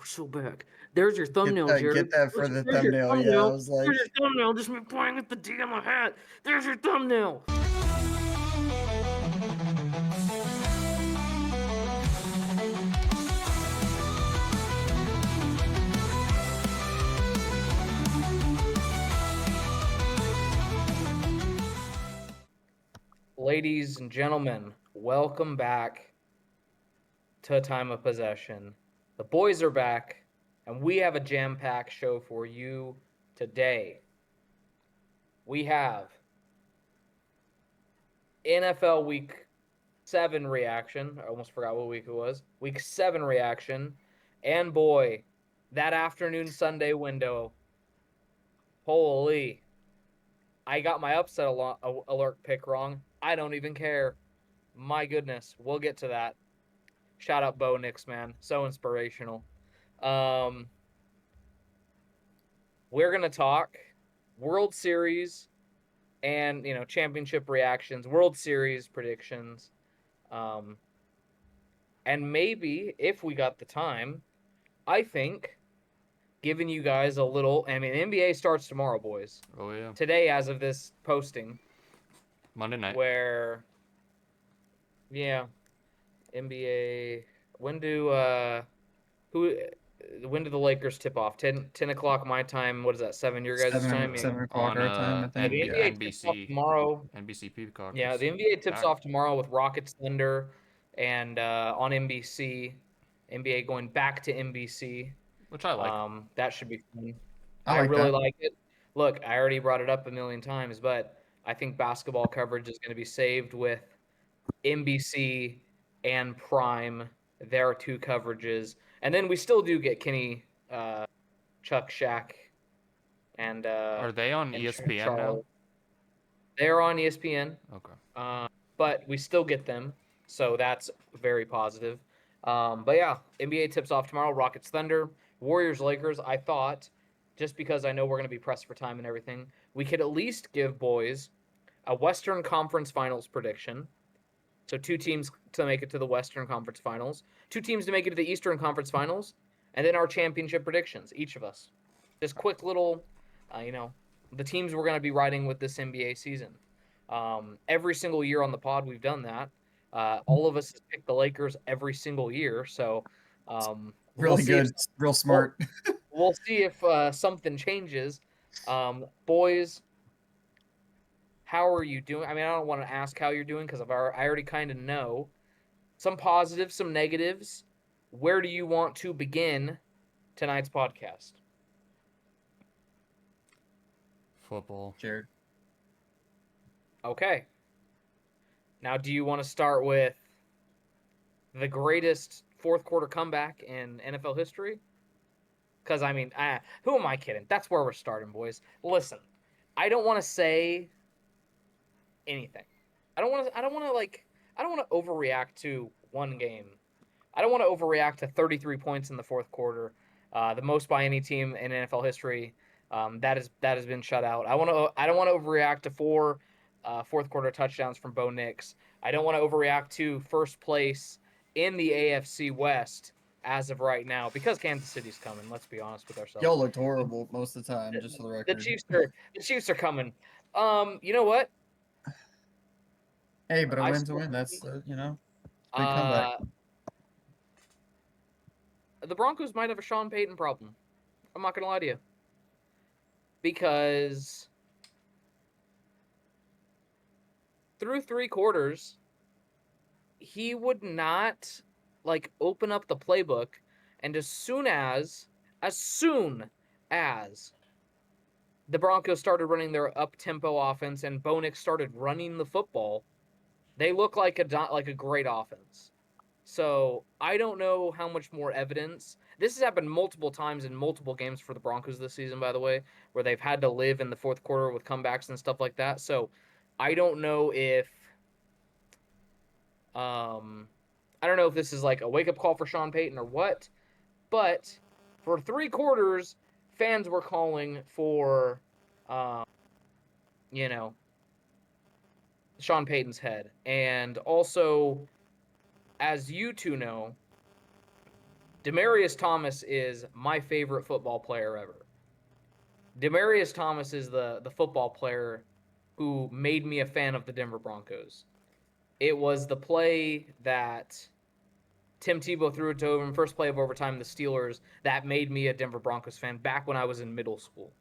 so back. There's your thumbnail, Jared. Get that for the There's your thumbnail. Yeah, I thumbnail. was like, There's your thumbnail. Just me pointing at the D on the hat. There's your thumbnail. Ladies and gentlemen, welcome back to Time of Possession. The boys are back, and we have a jam-packed show for you today. We have NFL Week 7 reaction. I almost forgot what week it was. Week 7 reaction. And boy, that afternoon Sunday window. Holy. I got my upset alert pick wrong. I don't even care. My goodness. We'll get to that. Shout out Bo Nix, man. So inspirational. We're going to talk World Series and, championship reactions, World Series predictions. And maybe, if we got the time, I think giving you guys a little. NBA starts tomorrow, boys. Oh, yeah. Today, as of this posting. Monday night. NBA. When do the Lakers tip off? 10 o'clock my time. What is that? 7 your guys' time? 7 o'clock on our time, I think. The NBA tips off NBC. tomorrow. NBC Peacock. Yeah, the NBA tips off tomorrow with Rockets Thunder, and on NBC. NBA going back to NBC. Which I like. That should be fun. I really that. like it. Look, I already brought it up a million times, but I think basketball coverage is going to be saved with NBC and Prime. There are two coverages. And then we still do get Kenny, Chuck, Shaq, and are they on ESPN Charles. now? They're on ESPN. Okay. But we still get them, so that's very positive. But yeah, NBA tips off tomorrow. Rockets Thunder, Warriors Lakers. I thought, just because I know we're going to be pressed for time and everything, we could at least give boys a Western Conference Finals prediction. So 2 teams to make it to the Western Conference Finals, 2 teams to make it to the Eastern Conference Finals, and then our championship predictions, each of us. Just quick little, the teams we're going to be riding with this NBA season. Every single year on the pod, we've done that. All of us have picked the Lakers every single year, so Really good, real smart. We'll see if something changes. Boys, how are you doing? I don't want to ask how you're doing because I already kind of know. Some positives, some negatives. Where do you want to begin tonight's podcast? Football. Jared. Okay. Now, do you want to start with the greatest fourth quarter comeback in NFL history? Because, who am I kidding? That's where we're starting, boys. Listen, I don't want to say anything. I don't want to overreact to one game. I don't want to overreact to 33 points in the fourth quarter, the most by any team in NFL history. That has been shut out. I don't want to overreact to 4 fourth quarter touchdowns from Bo Nix. I don't want to overreact to first place in the AFC West as of right now because Kansas City's coming. Let's be honest with ourselves. Y'all looked horrible most of the time, just for the record. The Chiefs are coming. You know what? Hey, but a win's a win. That's big comeback. The Broncos might have a Sean Payton problem. I'm not gonna lie to you. Because through 3 quarters, he would not open up the playbook, and as soon as the Broncos started running their up-tempo offense and Bo Nix started running the football, they look like a great offense. So I don't know how much more evidence. This has happened multiple times in multiple games for the Broncos this season, by the way, where they've had to live in the fourth quarter with comebacks and stuff like that. So I don't know if this is like a wake-up call for Sean Payton or what, but for 3 quarters, fans were calling for, Sean Payton's head. And also, as you two know, Demaryius Thomas is my favorite football player ever. Demaryius Thomas is the football player who made me a fan of the Denver Broncos. It was the play that Tim Tebow threw it to him, first play of overtime, the Steelers, that made me a Denver Broncos fan back when I was in middle school.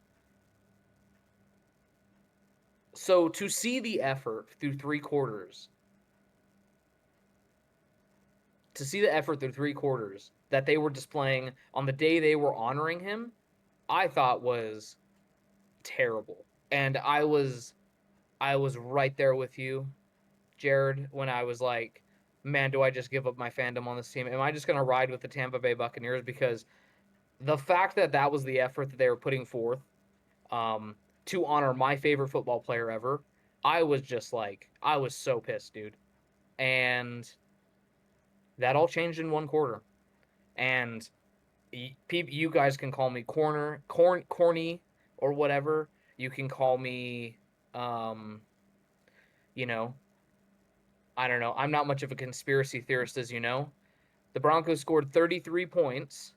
So to see the effort through three quarters, that they were displaying on the day they were honoring him, I thought was terrible. And I was right there with you, Jared, when I was like, man, do I just give up my fandom on this team? Am I just going to ride with the Tampa Bay Buccaneers? Because the fact that that was the effort that they were putting forth to honor my favorite football player ever, I was just like, I was so pissed, dude. And that all changed in one quarter. And you guys can call me corny, or whatever. You can call me, you know, I don't know. I'm not much of a conspiracy theorist, as you know. The Broncos scored 33 points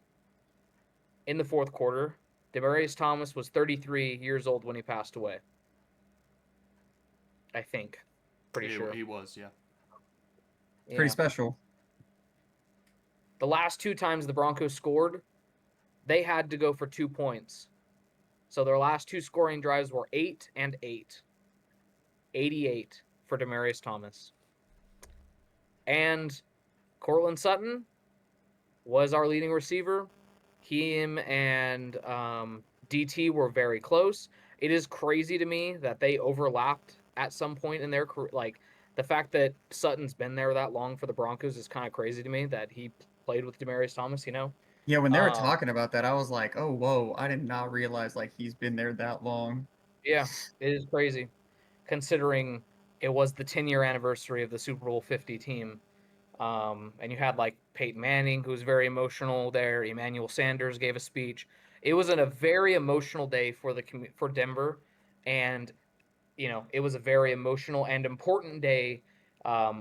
in the fourth quarter. Demaryius Thomas was 33 years old when he passed away. I think. Pretty sure. He was, yeah. Pretty special. The last two times the Broncos scored, they had to go for 2 points. So their last two scoring drives were 8 and 8. 88 for Demaryius Thomas. And Courtland Sutton was our leading receiver. Him and DT were very close. It is crazy to me that they overlapped at some point in their career. Like, the fact that Sutton's been there that long for the Broncos is kind of crazy to me, that he played with Demaryius Thomas, you know? Yeah, when they were talking about that, I was like, oh, whoa, I did not realize, like, he's been there that long. Yeah, it is crazy, considering it was the 10-year anniversary of the Super Bowl 50 team. And you had, like, Peyton Manning, who was very emotional there. Emmanuel Sanders gave a speech. It was a very emotional day for Denver, and it was a very emotional and important day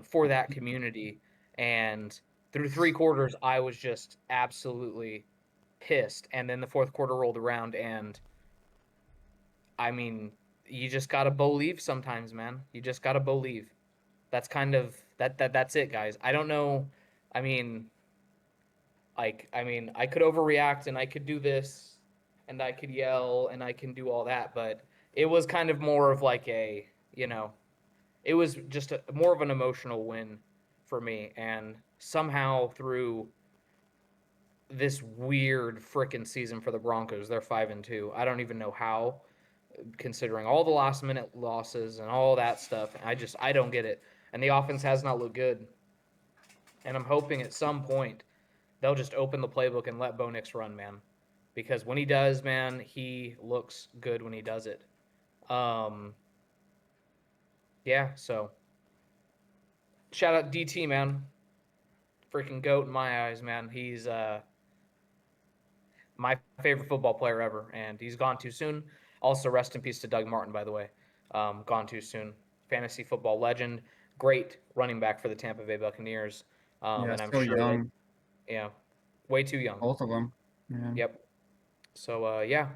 for that community. And through three quarters, I was just absolutely pissed. And then the fourth quarter rolled around, and I mean, you just gotta believe sometimes, man. You just gotta believe. That's kind of that's it, guys. I don't know. I mean, I could overreact and I could do this and I could yell and I can do all that, but it was kind of more of like it was just more of an emotional win for me. And somehow through this weird frickin' season for the Broncos, they're 5-2. I don't even know how, considering all the last minute losses and all that stuff. I don't get it. And the offense has not looked good. And I'm hoping at some point they'll just open the playbook and let Bo Nix run, man. Because when he does, man, he looks good when he does it. Yeah, so shout out DT, man. Freaking GOAT in my eyes, man. He's my favorite football player ever, and he's gone too soon. Also, rest in peace to Doug Martin, by the way. Gone too soon. Fantasy football legend. Great running back for the Tampa Bay Buccaneers. Yeah, and I'm still sure young. Yeah, way too young. Both of them. Yeah. Yep. So, yeah.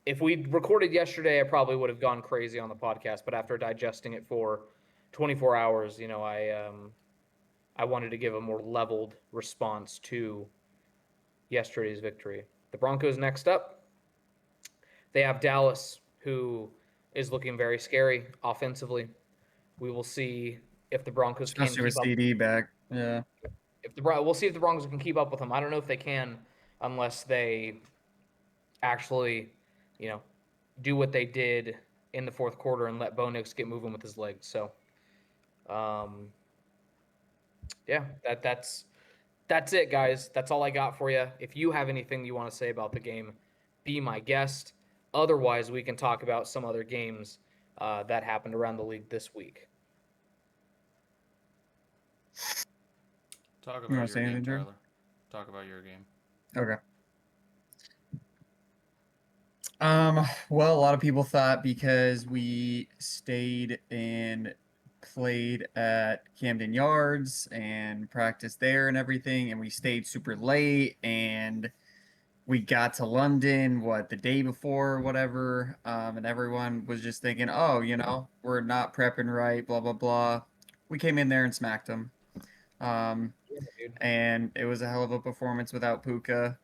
If we recorded yesterday, I probably would have gone crazy on the podcast. But after digesting it for 24 hours, I wanted to give a more leveled response to yesterday's victory. The Broncos next up. They have Dallas, who is looking very scary offensively. We will see if the Broncos can Especially with keep up. CD back. Yeah. We'll see if the Broncos can keep up with them. I don't know if they can unless they actually, do what they did in the fourth quarter and let Bo Nix get moving with his legs. So, yeah, that's it, guys. That's all I got for you. If you have anything you want to say about the game, be my guest. Otherwise, we can talk about some other games that happened around the league this week. Talk about your game, Tyler. Talk about your game. Okay. Well, a lot of people thought because we stayed in played at Camden Yards and practiced there and everything, and we stayed super late, and we got to London the day before or whatever, and everyone was just thinking, oh, we're not prepping right, blah blah blah. We came in there and smacked them, um, Yeah, dude. and it was a hell of a performance without Puka.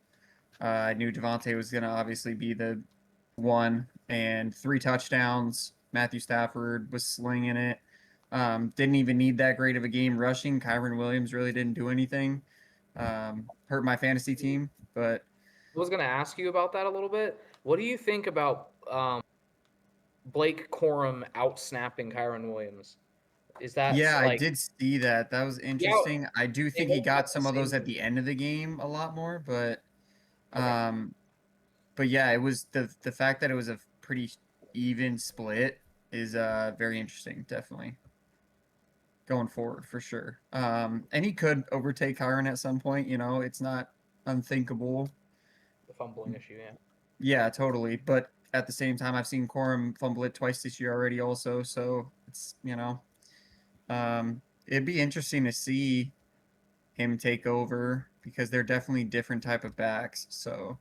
I knew Devontae was gonna obviously be the one, and 3 touchdowns. Matthew Stafford was slinging it. Didn't even need that great of a game rushing. Kyron Williams really didn't do anything. Hurt my fantasy team, but I was gonna ask you about that a little bit. What do you think about Blake Corum out snapping Kyron Williams? Is that yeah, I like did see that. That was yeah? interesting. I do They think he both have got the some of same. those at the end of the game a lot more, Okay. um, but yeah, it was the fact that it was a pretty even split is very interesting, definitely. Going forward for sure. And he could overtake Kyron at some point, it's not unthinkable. The fumbling issue, yeah. Yeah, totally. But at the same time, I've seen Corum fumble it twice this year already also, so it'd be interesting to see him take over because they're definitely different type of backs. So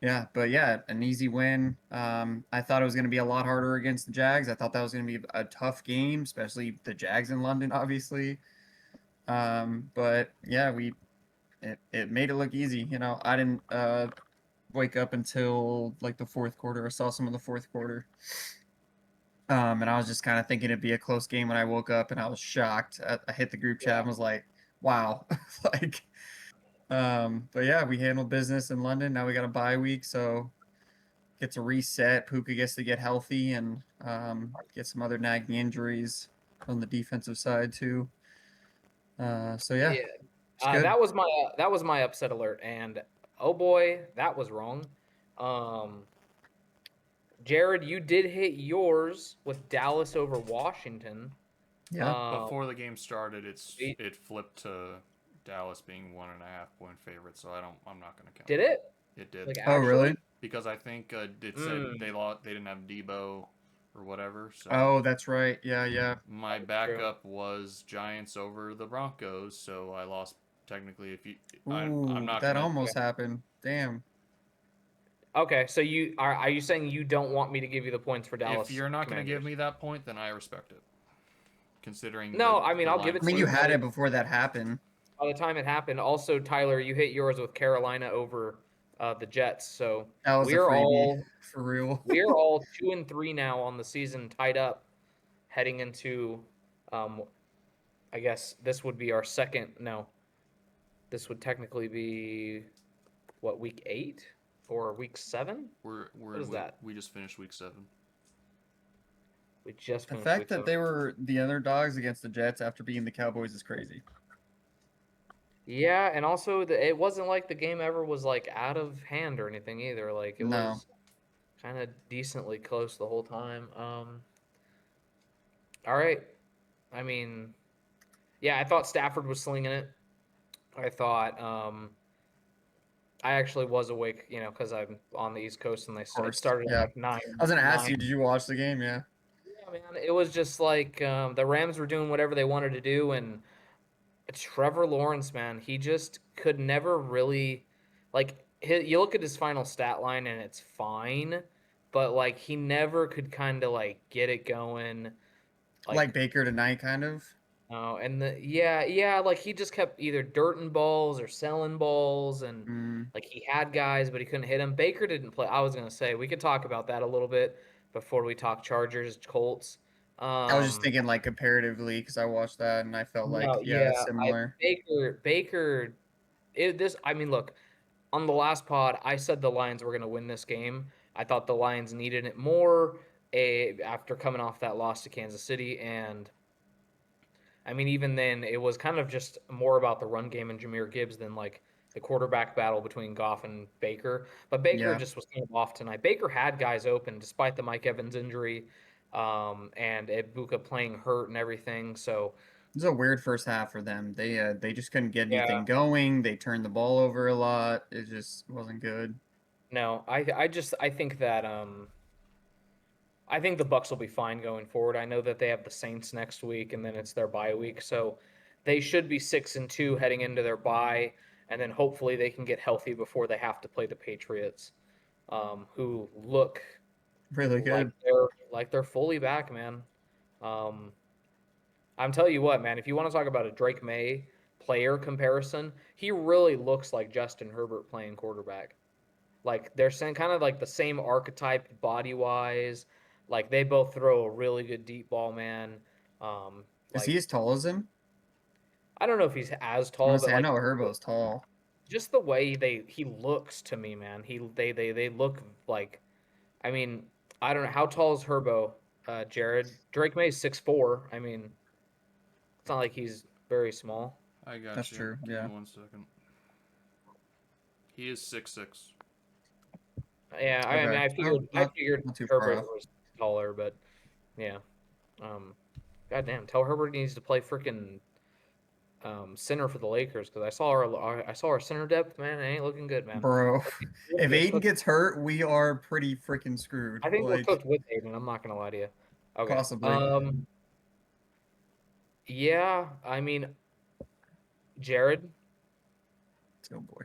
yeah, but yeah, an easy win. I thought it was going to be a lot harder against the Jags. I thought that was going to be a tough game, especially the Jags in London, obviously. But yeah, it made it look easy. I didn't wake up until like the fourth quarter. I saw some of the fourth quarter. And I was just kind of thinking it'd be a close game when I woke up, and I was shocked. I hit the group chat Yeah. and was like, "Wow!" like, but yeah, we handled business in London. Now we got a bye week, so get to reset. Puka gets to get healthy and get some other nagging injuries on the defensive side too. So yeah, Yeah. it's good. That was my upset alert, and oh boy, that was wrong. Um, Jared, you did hit yours with Dallas over Washington. Yeah. Um, Before the game started, it- it flipped to Dallas being 1.5 point favorite, so I'm not gonna count did that. it? It did Like Oh, really? actually? because I think it said Mm, they didn't have Debo or whatever. So Oh, that's right. Yeah, yeah. my true. backup was Giants over the Broncos, so I lost technically. If you, I'm Ooh, not that gonna. almost happened. Damn. Okay, so are you saying you don't want me to give you the points for If Dallas you're not gonna give Commanders? me that point, then I respect it. Considering No, I mean the I'll give line it I to mean, you you flipped. had it before that happened. by the time it happened. Also, Tyler, you hit yours with Carolina over the Jets. So That was a we're freebie, all for real. we're all 2-3 now on the season, tied up, heading into. Um, I guess this would be our second. No, this would technically be what, week 8 or week 7? We're What in is that? we just finished week 7. We just The finished fact week that 7. they were the underdogs against the Jets after beating the Cowboys is crazy. Yeah, and also it wasn't like the game ever was like out of hand or anything either. Like it No. was kind of decently close the whole time. All right. I mean, yeah, I thought Stafford was slinging it. I thought I actually was awake, because I'm on the East Coast and Of it course. started at Yeah. like nine I was gonna ask you, nine. did you watch the game? Yeah. Yeah, man, it was just like the Rams were doing whatever they wanted to do, and Trevor Lawrence, man, he just could never really you look at his final stat line and it's fine, but like he never could kind of like get it going. Like Like Baker tonight, kind of. oh, and yeah, like he just kept either dirting balls or selling balls, and Mm. like he had guys, but he couldn't hit them. Baker didn't play. I was gonna say we could talk about that a little bit before we talk Chargers, Colts. I was just Um, thinking like comparatively because I watched that and I felt like, no, yeah, yeah, I similar. Baker. This, I mean, look, on the last pod, I said the Lions were gonna win this game. I thought the Lions needed it more after coming off that loss to Kansas City, and I mean, even then, it was kind of just more about the run game and Jahmyr Gibbs than like the quarterback battle between Goff and Baker. But Baker Yeah. just was kind of off tonight. Baker had guys open despite the Mike Evans injury, and Ibuka playing hurt and everything. So It was a weird first half for them. They just couldn't get yeah, anything going. They turned the ball over a lot. It just wasn't good. no, I think that I think the Bucks will be fine going forward. I know that they have the Saints next week, and then it's their bye week, so they should be 6-2 heading into their bye, and then hopefully they can get healthy before they have to play the Patriots, who look Really like good. they're fully back, man. Um, I'm telling you what, man. If you want to talk about a Drake May player comparison, he really looks like Justin Herbert playing quarterback. Like they're saying kind of like the same archetype body wise. Like they both throw a really good deep ball, man. Um, Is he like as tall as him? I don't know if he's as I'm tall, gonna but say I like know Herbo's tall. just the way he looks to me, man. They look like I mean, I don't know how tall is Herbo, Jared. Drake May's 6'4". I mean, it's not like he's very small. I got That's you. true. Give me Yeah. 1 second. He is 6'6". Yeah, I mean, Okay. No, I not figured not too far Herbert off. was taller, but yeah. Goddamn, tell Herbert he needs to play freaking center for the Lakers because I saw our center depth, man. It ain't looking good, man. Bro, We'll if get Aiden cooked. gets hurt, we are pretty freaking screwed. I think we're Like, cooked with Aiden. I'm not gonna lie to you. Okay. possibly. Yeah. I mean, Jared. Oh boy.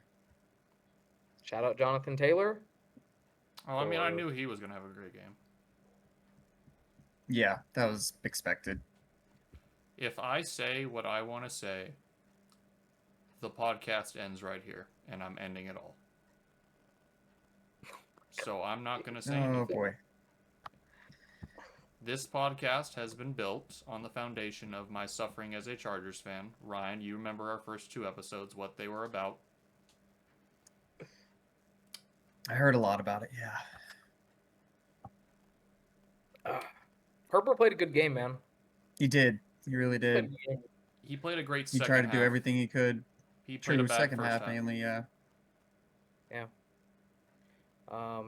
Shout out Jonathan Taylor. Oh, I mean, I Or knew he was gonna have a great game. Yeah, that was expected. If I say what I want to say, the podcast ends right here, and I'm ending it all. So I'm not gonna say Oh anything. boy. This podcast has been built on the foundation of my suffering as a Chargers fan. Ryan, you remember our first 2 episodes, what they were about. I heard a lot about it. Yeah. Herbert played a good game, man. He did. He really Played a did. good game. He played a great He second tried to half. do everything he could. He played a True, bad second first half half. mainly, yeah. Yeah.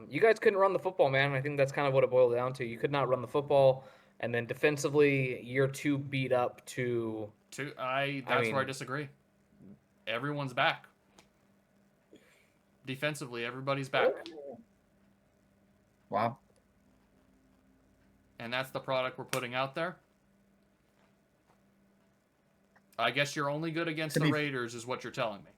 You guys couldn't run the football, man. I think that's kind of what it boiled down to. You could not run the football, and then defensively, you're too beat up to. That's I where I mean, disagree. Everyone's back. Defensively, everybody's back. Wow. And that's the product we're putting out there. I guess you're only good against the Raiders is what you're telling me.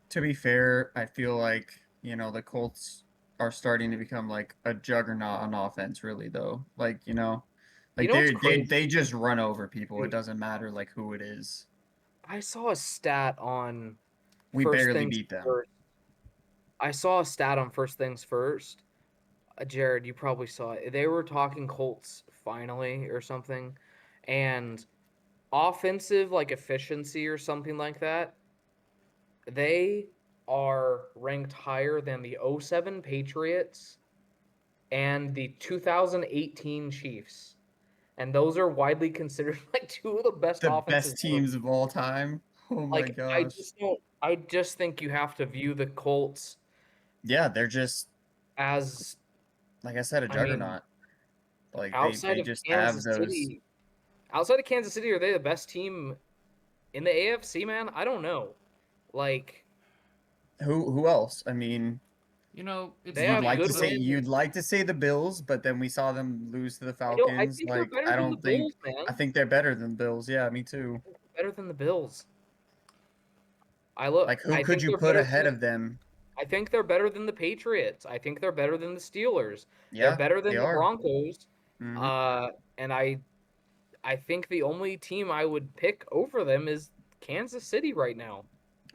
To be fair, I feel like, the Colts are starting to become like a juggernaut on offense, really, though. Like, you like know what's they crazy? they just run over people. It doesn't matter like who it is. I saw a stat on We First barely Things beat them. First. I saw a stat on First Things First. Jared, you probably saw it. They were talking Colts finally or something, and offensive like efficiency or something like that. They are ranked higher than the '07 Patriots and the 2018 Chiefs. And those are widely considered like two of the best The offenses best ever. teams of all time. Oh my Like I gosh. just don't I just think you have to view the Colts Yeah, they're just, as like I said, a I mean, juggernaut. Like outside they of just have Kansas those. City, outside of Kansas City, are they the best team in the AFC, man? I don't know. Like Who else? I mean, It's they you'd have funny. like good to say wins. the Bills, but then we saw them lose to the I Falcons. think they're Like better I than the don't think Bills, man. I think they're better than Bills. Yeah, me too. Better than the Bills. I look. Like who I could think you they're put better ahead than. of them? I think they're better than the Patriots. I think they're better than the Steelers. They're Yeah, better they than the are. Broncos. Hmm. And I think the only team I would pick over them is Kansas City right now.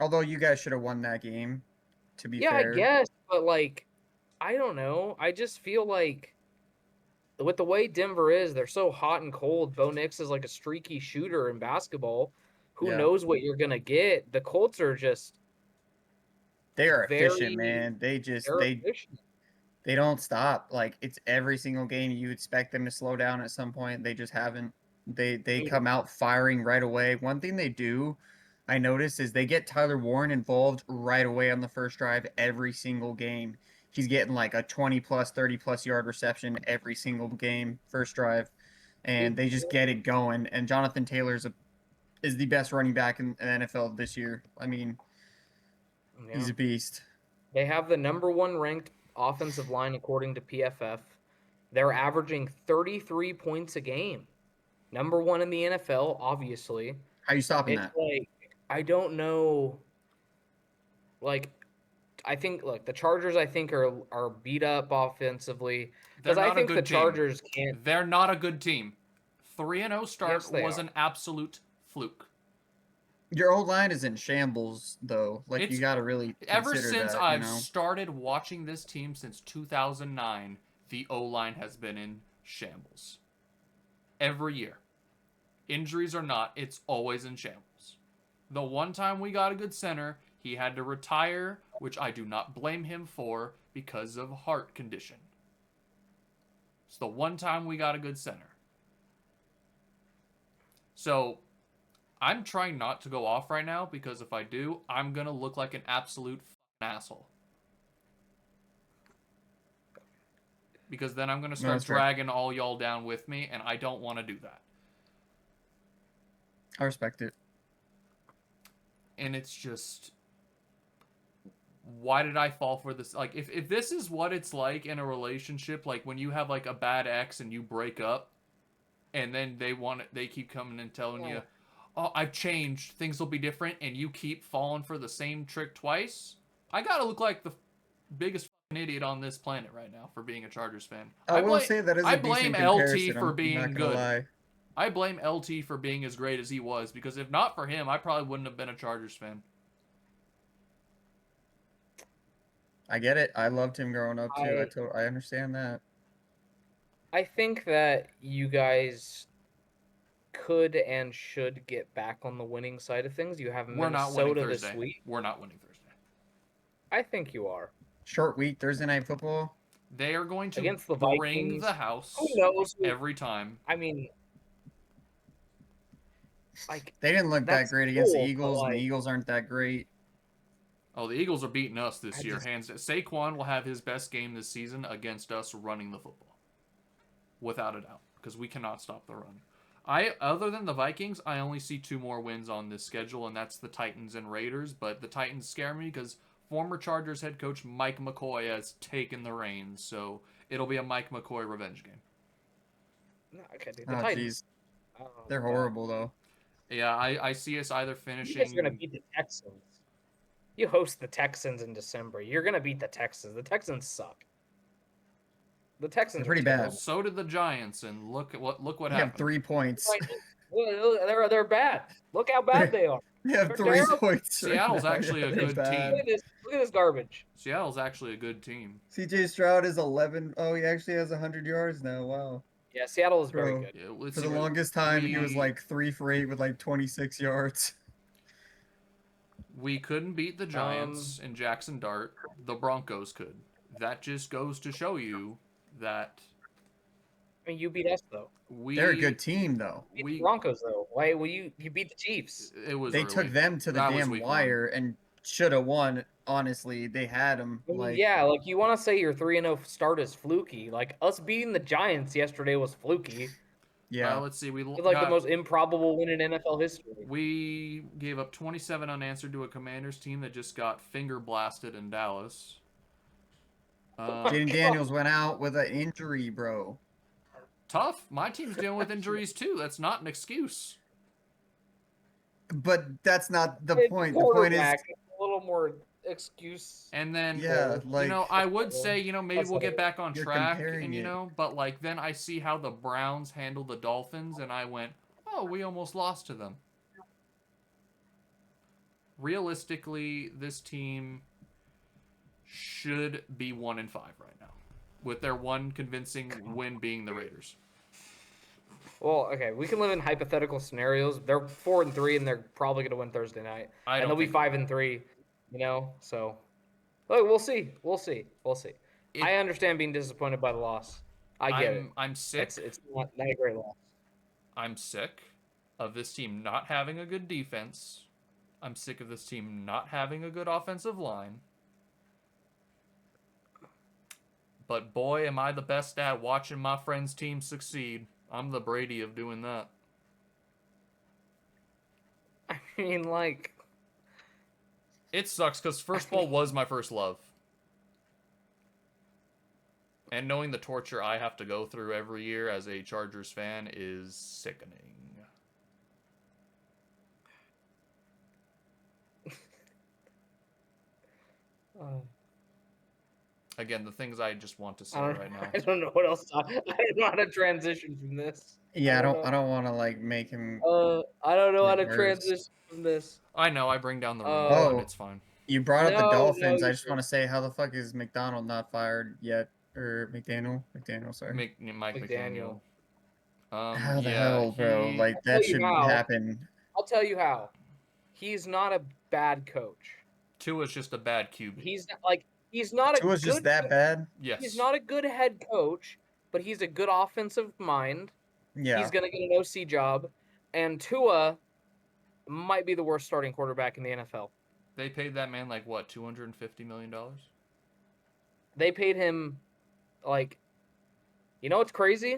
Although you guys should have won that game, to be Yeah, I fair. guess, but like, I don't know. I just feel like with the way Denver is, they're so hot and cold. Bo Nix is like a streaky shooter in basketball. Who Yeah. knows what you're gonna get? The Colts are just They are efficient, very man. They just they're they efficient. they don't stop. Like it's every single game you expect them to slow down at some point. They just haven't. They Dude, come out firing right away. One thing they do, I noticed, is they get Tyler Warren involved right away on the first drive every single game. He's getting like a 20 plus, 30 plus yard reception every single game, first drive. And dude, they just get it going. And Jonathan is the best running back in the NFL this year. I mean, yeah. he's a beast. They have the number one ranked offensive line according to PFF. They're averaging 33 points a game. Number 1 in the NFL, obviously. How you stopping It's that? like, I don't know. Like, I think, look, the Chargers, I think, are beat up offensively. They're Because I not a think the good team. Chargers can't. They're not a good team. 3-0 start Yes, they was are. an absolute fluke. Your old line is in shambles, though. Like, It's- you got to really Ever consider since that, I've started watching this team since 2009, the O-line has been in shambles. Every year. Injuries or not, it's always in shambles. The one time we got a good center, he had to retire, which I do not blame him for because of heart condition. It's the one time we got a good center. So, I'm trying not to go off right now because if I do, I'm going to look like an absolute asshole. Because then I'm going to start dragging all y'all down with me, and I don't want to do that. I respect it. And it's just, why did I fall for this? Like, if this is what it's like in a relationship, like when you have like a bad ex and you break up, and then they keep coming and telling you, oh, I've changed, things will be different, and you keep falling for the same trick twice, I gotta look like the biggest fucking idiot on this planet right now for being a Chargers fan. I will say that is a blame decent LT comparison, for I'm being not gonna good. lie. I blame LT for being as great as he was, because if not for him, I probably wouldn't have been a Chargers fan. I get it. I loved him growing up too. I understand that. I think that you guys could and should get back on the winning side of things. You have We're not winning Minnesota Thursday. this week. We're not winning Thursday. I think you are. Short week, Thursday night football. They are going to Against the bring Vikings. the house Who knows? every time. I mean, like, They didn't look that that's great against the cool, but, Eagles, and the like, Eagles aren't that great. Oh, the Eagles are beating us this I year. just- Hands down. Saquon will have his best game this season against us running the football. Without a doubt. Because we cannot stop the run. Other than the Vikings, I only see 2 more wins on this schedule, and that's the Titans and Raiders. But the Titans scare me because former Chargers head coach Mike McCoy has taken the reins. So it'll be a Mike McCoy revenge game. No, okay, dude, the Oh, Titans. jeez. They're horrible, though. Yeah, I see us either You finishing... guys are going to beat the Texans. You host the Texans in December. You're going to beat the Texans. The Texans suck. The Texans They're pretty are bad. terrible. So did the Giants, and look what They happened. have 3 points. They're bad. Look how bad they are. They have They're 3 terrible. points. right Seattle's now. actually a They're good bad. team. Look at this garbage. Seattle's actually a good team. CJ Stroud is 11. Oh, he actually has 100 yards now. Wow. Yeah, Seattle is very Bro. good. Yeah, let's For see the what- longest time, he was like 3 for 8 with like 26 yards. We couldn't beat the Giants in Jackson Dart. The Broncos could. That just goes to show you that I mean, you beat us though. They're a good team, though. You beat the Broncos though. Why? Well, you beat the Chiefs. It was They early. took them to the That was damn week wire and should have won. Honestly, they had them. I mean, Like, yeah, like you want to say your 3-0 start is fluky. Like us beating the Giants yesterday was fluky. yeah. Let's see. We It's like the got- most improbable win in NFL history. We gave up 27 unanswered to a Commanders team that just got finger blasted in Dallas. Jaden Daniels went out with an injury, bro. Tough. My team's dealing with injuries too. That's not an excuse. But that's not the It's point. The point is, quarterback, it's a little more excuse. And then, yeah, like I would say, maybe That's we'll like- get back on you're track, comparing and it. but like then I see how the Browns handle the Dolphins, and I went, oh, we almost lost to them. Realistically, this team should be 1-5 right now, with their one convincing win being the Raiders. Well, okay, we can live in hypothetical scenarios. They're 4-3, and they're probably going to win Thursday night, I and don't they'll be think- 5-3. So, look, we'll see. I understand being disappointed by the loss. I get it. I'm sick. It's not a great loss. I'm sick of this team not having a good defense. I'm sick of this team not having a good offensive line. But boy, am I the best at watching my friends' team succeed. I'm the Brady of doing that. I mean, like, It sucks because first ball was my first love. And knowing the torture I have to go through every year as a Chargers fan is sickening. Again, the things I just want to say right now. I don't know what else. I don't know how to transition from this. Yeah, I don't want to like make him. I don't know how get to worse. transition from this. I know, I bring down the room, Oh. but it's fine. You brought up the No, Dolphins. I you just want to say, how the fuck is McDonald not fired yet? Or McDaniel, sorry. Mike McDaniel. How the yeah, hell, bro? Like, I'll tell that you should how. happen. I'll tell you how. He's not a bad coach. Tua's just a bad QB. He's not a Tua's good. just that bad? Yes. He's not a good head coach, but he's a good offensive mind. Yeah. He's gonna get an OC job, and Tua might be the worst starting quarterback in the NFL. They paid that man like what, $250 million? They paid him like, you know what's crazy?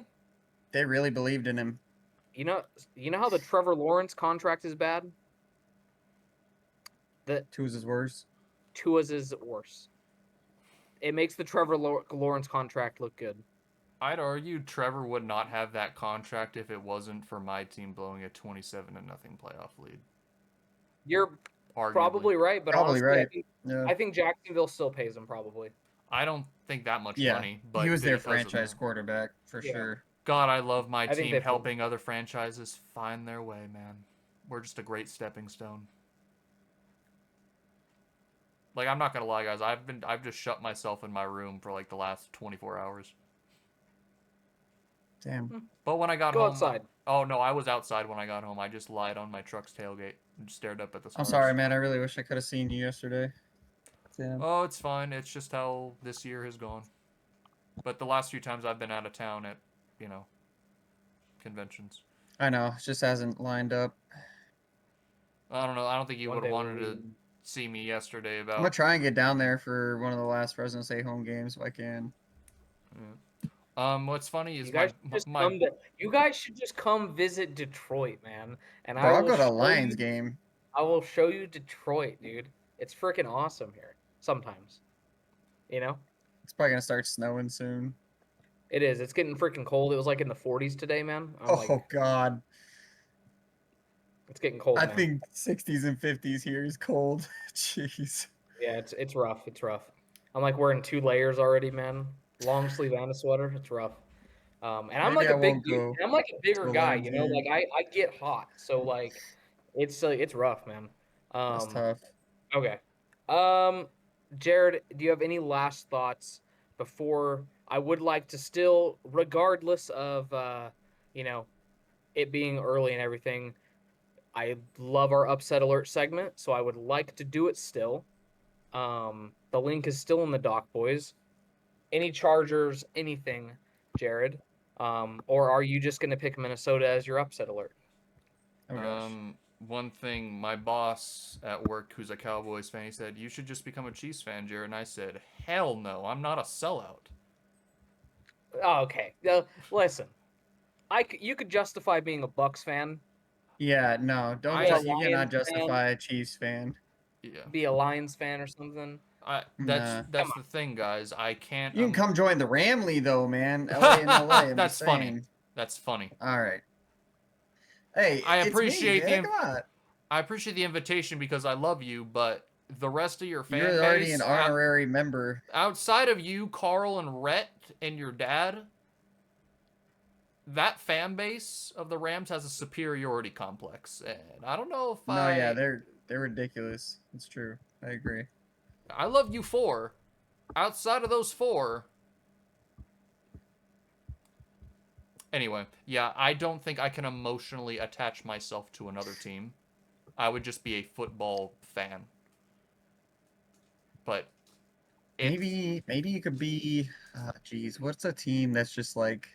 They really believed in him. You know how the Trevor Lawrence contract is bad? Tua's is worse. Tua's is worse. It makes the Trevor Lawrence contract look good. I'd argue Trevor would not have that contract if it wasn't for my team blowing a 27-0 playoff lead. You're Arguably. probably right, but Probably honestly, right. I think Jacksonville still pays him probably. I don't think that much Yeah. money, but He was their because of franchise quarterback, for Yeah. sure. God, I love my I think team they- helping other franchises find their way, man. We're just a great stepping stone. Like, I'm not gonna lie, guys. I've just shut myself in my room for like the last 24 hours. Damn. But when I got Go home, outside. Oh no, I was outside when I got home. I just lied on my truck's tailgate and stared up at the I'm stars. sorry, man. I really wish I could have seen you yesterday. Damn. Oh, it's fine. It's just how this year has gone. But the last few times I've been out of town at, conventions. I know. It just hasn't lined up. I don't know. I don't think you One would have day wanted we'll to see me yesterday I'm gonna about. try and get down there for one of the last President's Day home games if I can. What's funny is You guys should just come visit Detroit, man. And Bro, I'll will go to a show Lions you- game. I will show you Detroit, dude. It's freaking awesome here. Sometimes, It's probably gonna start snowing soon. it is. It's getting freaking cold. It was like in the 40s today, man. God. It's getting cold. I man. think 60s and 50s here is cold. Jeez. Yeah, it's rough. It's rough. I'm like wearing 2 layers already, man. Long sleeve and a sweater. It's rough. And I'm Maybe like a I big won't dude. go And I'm like a bigger to a guy, Lions game. Like I get hot, so like it's rough, man. That's tough. Okay. Jared, do you have any last thoughts before I would like to still, regardless of it being early and everything, I love our upset alert segment, so I would like to do it still. The link is still in the doc, boys. Any Chargers, anything, Jared? Or are you just gonna pick Minnesota as your upset alert? Oh gosh. One thing, my boss at work, who's a Cowboys fan, he said, "You should just become a Chiefs fan, Jared." And I said, "Hell no, I'm not a sellout." Oh, okay. Listen, you could justify being a Bucks fan, Yeah, no, I- you cannot Lions justify a Chiefs fan. Yeah, be a Lions fan or something. that's Nah. the thing, guys. I can't. You can come join the Ramley though, man. LA and LA. I'm That's just funny. saying. That's funny. All right. Hey, I it's appreciate me, man. Come on. I appreciate the invitation because I love you, but the rest of your fan You're base, already an honorary member. outside of you, Carl and Rhett and your dad, that fan base of the Rams has a superiority complex, and I don't know if No, yeah, they're ridiculous. It's true. I agree. I love you 4. Outside of those 4. Anyway, yeah, I don't think I can emotionally attach myself to another team. I would just be a football fan. But Maybe you could be. Geez, what's a team that's just like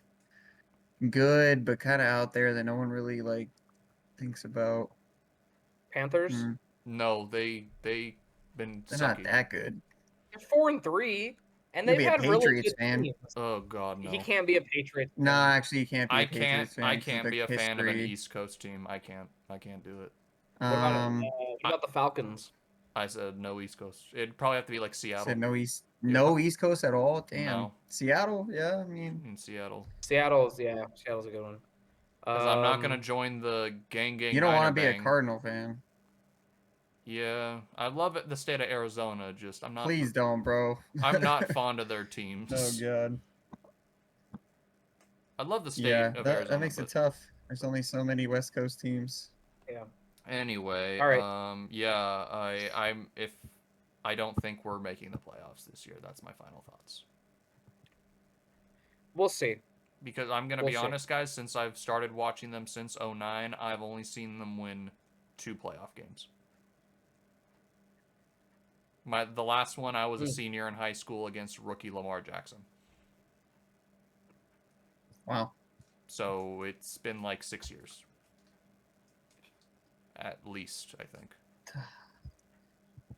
good but kind of out there that no one really like thinks about? Panthers. no, they've been They're sucky. not that good. They're 4-3, and You'll they've be a had really Patriots good fan. teams. Oh God, no. He can't be a Patriots fan. Nah, actually, you can't be I a Patriots fan. I 'cause can't the be a fan of an history. East Coast team. I can't do it. What about the Falcons? I said no East Coast. It'd probably have to be like Seattle. Said no East. No East Coast at all. Damn. No. Seattle. Yeah, I mean, In Seattle. Seattle's a good one. Because I'm not gonna join the gang you don't Niner want to be a bang. Cardinal fan. Yeah, I love it. The state of Arizona. Just I'm not. Please don't, bro. I'm not fond of their teams. Oh god. I love the state Yeah, of that Arizona. makes but it tough. There's only so many West Coast teams. Yeah. Anyway, All right. yeah, I'm if I don't think we're making the playoffs this year. That's my final thoughts. We'll see. Because I'm gonna We'll be see. honest, guys. Since I've started watching them since '09, I've only seen them win 2 playoff games. The last one, I was a senior in high school against rookie Lamar Jackson. Wow. So it's been like 6 years. At least, I think.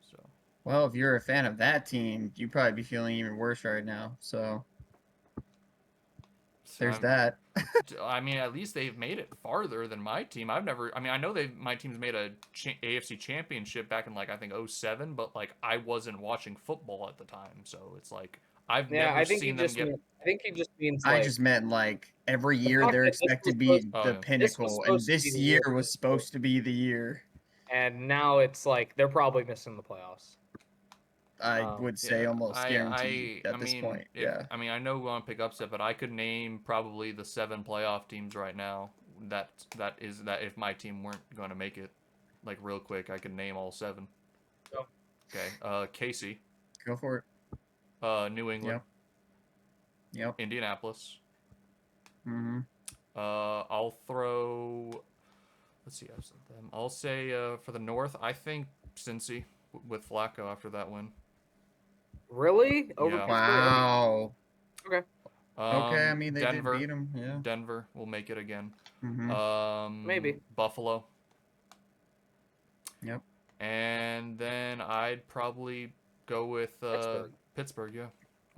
So. Well, if you're a fan of that team, you'd probably be feeling even worse right now. So there's that. I mean, at least they've made it farther than my team. I know my team's made a AFC championship back in like I think 07, but like I wasn't watching football at the time, so it's like I've never seen them get. I think he just means. I Like, just meant like every year fact they're that this expected was to be supposed- the yeah. pinnacle, and this year was supposed to be the year. And now it's like they're probably missing the playoffs. I would say Yeah, almost guaranteed at this point. Yeah. I mean, I know we want to pick upset, but I could name probably the 7 playoff teams right now. That if my team weren't going to make it, like real quick, I could name all 7. Oh. Okay. Casey. Go for it. New England. Yep. Indianapolis. Mm-hmm. I'll throw. Let's see. I've said them. I'll say for the North, I think Cincy with Flacco after that win. Really? Over Yeah. Wow. Okay. Okay, I mean they Denver, did beat them. Yeah. Denver will make it again. Mm-hmm. Maybe. Buffalo. Yep. And then I'd probably go with Pittsburgh, yeah.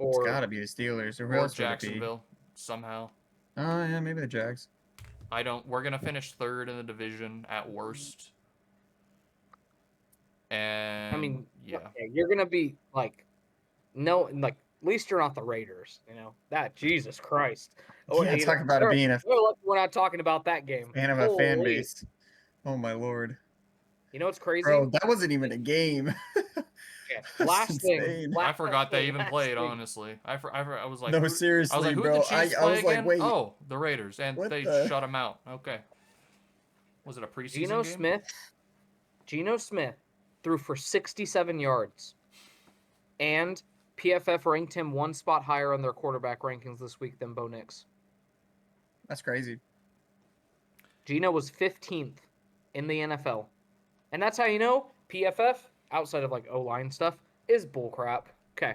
It's got to be the Steelers, or who else would it be? Jacksonville somehow. Oh yeah, maybe the Jags. We're gonna finish 3rd in the division at worst. And I mean, yeah, you're gonna be like, no, like at least you're not the Raiders. You know that. Jesus Christ. Oh, Yeah, talk about it being a. We're not talking about that game. Fan of a fan base. Oh my lord. You know what's crazy? Bro, that wasn't even a game. Last thing. I forgot they even played. Honestly, I was like, no, seriously, I was like, who bro. did the Chiefs I play was again? like, wait. Oh, the Raiders, and they shut them out. Okay. Was it a preseason game? Geno Smith threw for 67 yards, and PFF ranked him 1 spot higher on their quarterback rankings this week than Bo Nix. That's crazy. Geno was 15th in the NFL. And that's how you know PFF, outside of like O-line stuff, is bullcrap. Okay.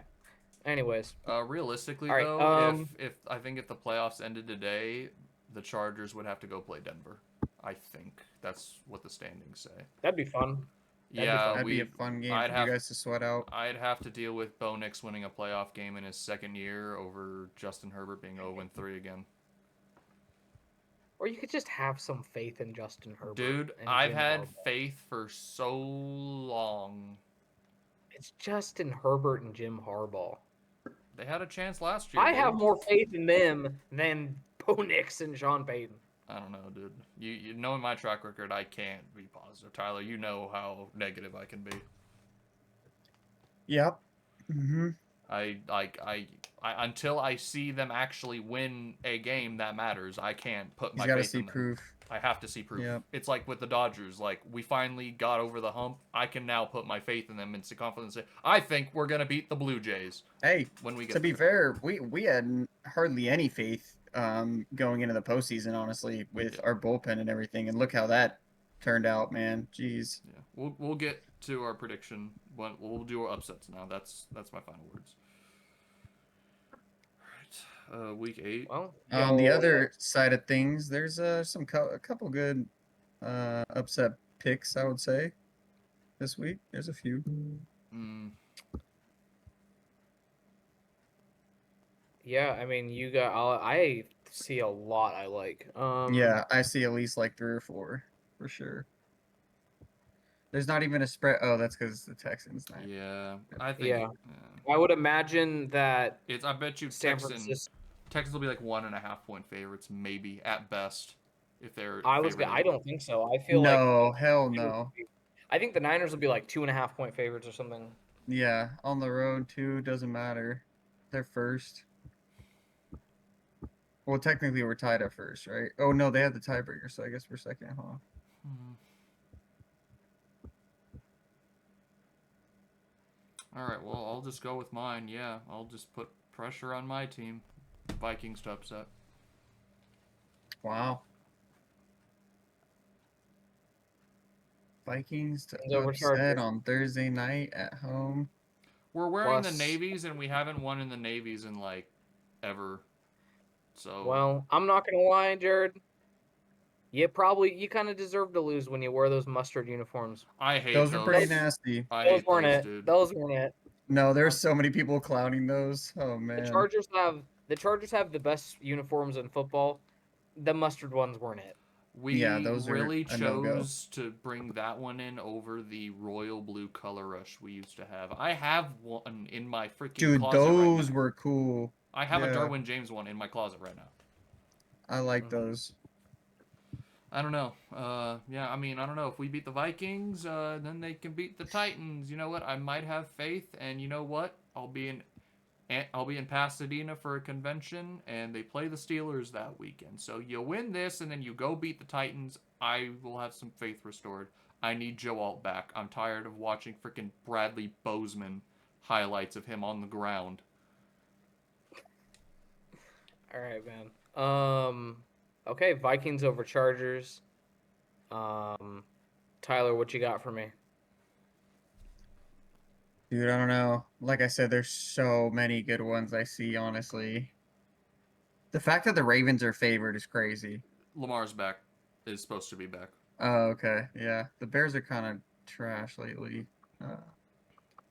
Anyways. Realistically, right, though, if I think if the playoffs ended today, the Chargers would have to go play Denver. I think that's what the standings say. That'd be fun. That'd be a fun game for you guys to sweat out. I'd have to deal with Bo Nix winning a playoff game in his 2nd year over Justin Herbert being 0-3 again. Or you could just have some faith in Justin Herbert. Dude, I've had faith for so long. It's Justin Herbert and Jim Harbaugh. They had a chance last year. I have more faith in them than Bo Nix and Sean Payton. I don't know, dude. You knowing my track record, I can't be positive. Tyler, you know how negative I can be. Yep. Mm-hmm. I until I see them actually win a game that matters, I can't put my faith in them. You gotta see proof. I have to see proof. Yep. It's like with the Dodgers. Like, we finally got over the hump. I can now put my faith in them and see confidence. Say, I think we're gonna beat the Blue Jays. Hey, when we get to be fair, we had hardly any faith going into the postseason, honestly, with our bullpen and everything. And look how that turned out, man. Jeez. Yeah, we'll get to our prediction. We'll do our upsets now. That's my final words. All right, week 8. Well, on the other side of things, there's a couple good upset picks, I would say, this week. There's a few. Yeah, I mean, I see a lot I like. Yeah, I see at least like 3 or 4 for sure. There's not even a spread. Oh, that's because the Texans. Night. Yeah, I think. Yeah. I would imagine that I bet you San Francisco. Texans will be like 1.5-point favorites, maybe at best, if they're. I don't think so. I feel No, like hell no. I think the Niners will be like 2.5-point favorites or something. Yeah, on the road too. Doesn't matter. They're first. Well, technically we're tied at first, right? Oh no, they had the tiebreaker, so I guess we're second, huh? All right, well, I'll just go with mine. Yeah, I'll just put pressure on my team. Vikings to upset. Wow. Vikings to Over upset Chargers. on Thursday night at home. We're wearing the Plus- navies, and we haven't won in the navies in like ever. So Well, I'm not gonna lie, Jared. You kind of deserve to lose when you wear those mustard uniforms. I hate Those those. are pretty nasty. I Those hate weren't those, it. dude. Those weren't it. No, there's so many people clowning those. Oh The man. Chargers have the best uniforms in football. The mustard ones weren't it. We Yeah, those are really a no-go. chose to bring that one in over the royal blue color rush we used to have. I have one in my freaking Dude, closet those right now. were cool. I have a yeah. Derwin James one in my closet right now. I like those. I don't know. Yeah, I mean, I don't know. If we beat the Vikings, then they can beat the Titans. You know what? I might have faith, and you know what? I'll be in Pasadena for a convention, and they play the Steelers that weekend. So you win this, and then you go beat the Titans. I will have some faith restored. I need Joe Alt back. I'm tired of watching freaking Bradley Bozeman highlights of him on the ground. All right, man. Okay, Vikings over Chargers. Tyler, what you got for me? Dude, I don't know. Like I said, there's so many good ones I see, honestly. The fact that the Ravens are favored is crazy. Lamar's back. Is supposed to be back. Oh, okay. Yeah. The Bears are kind of trash lately.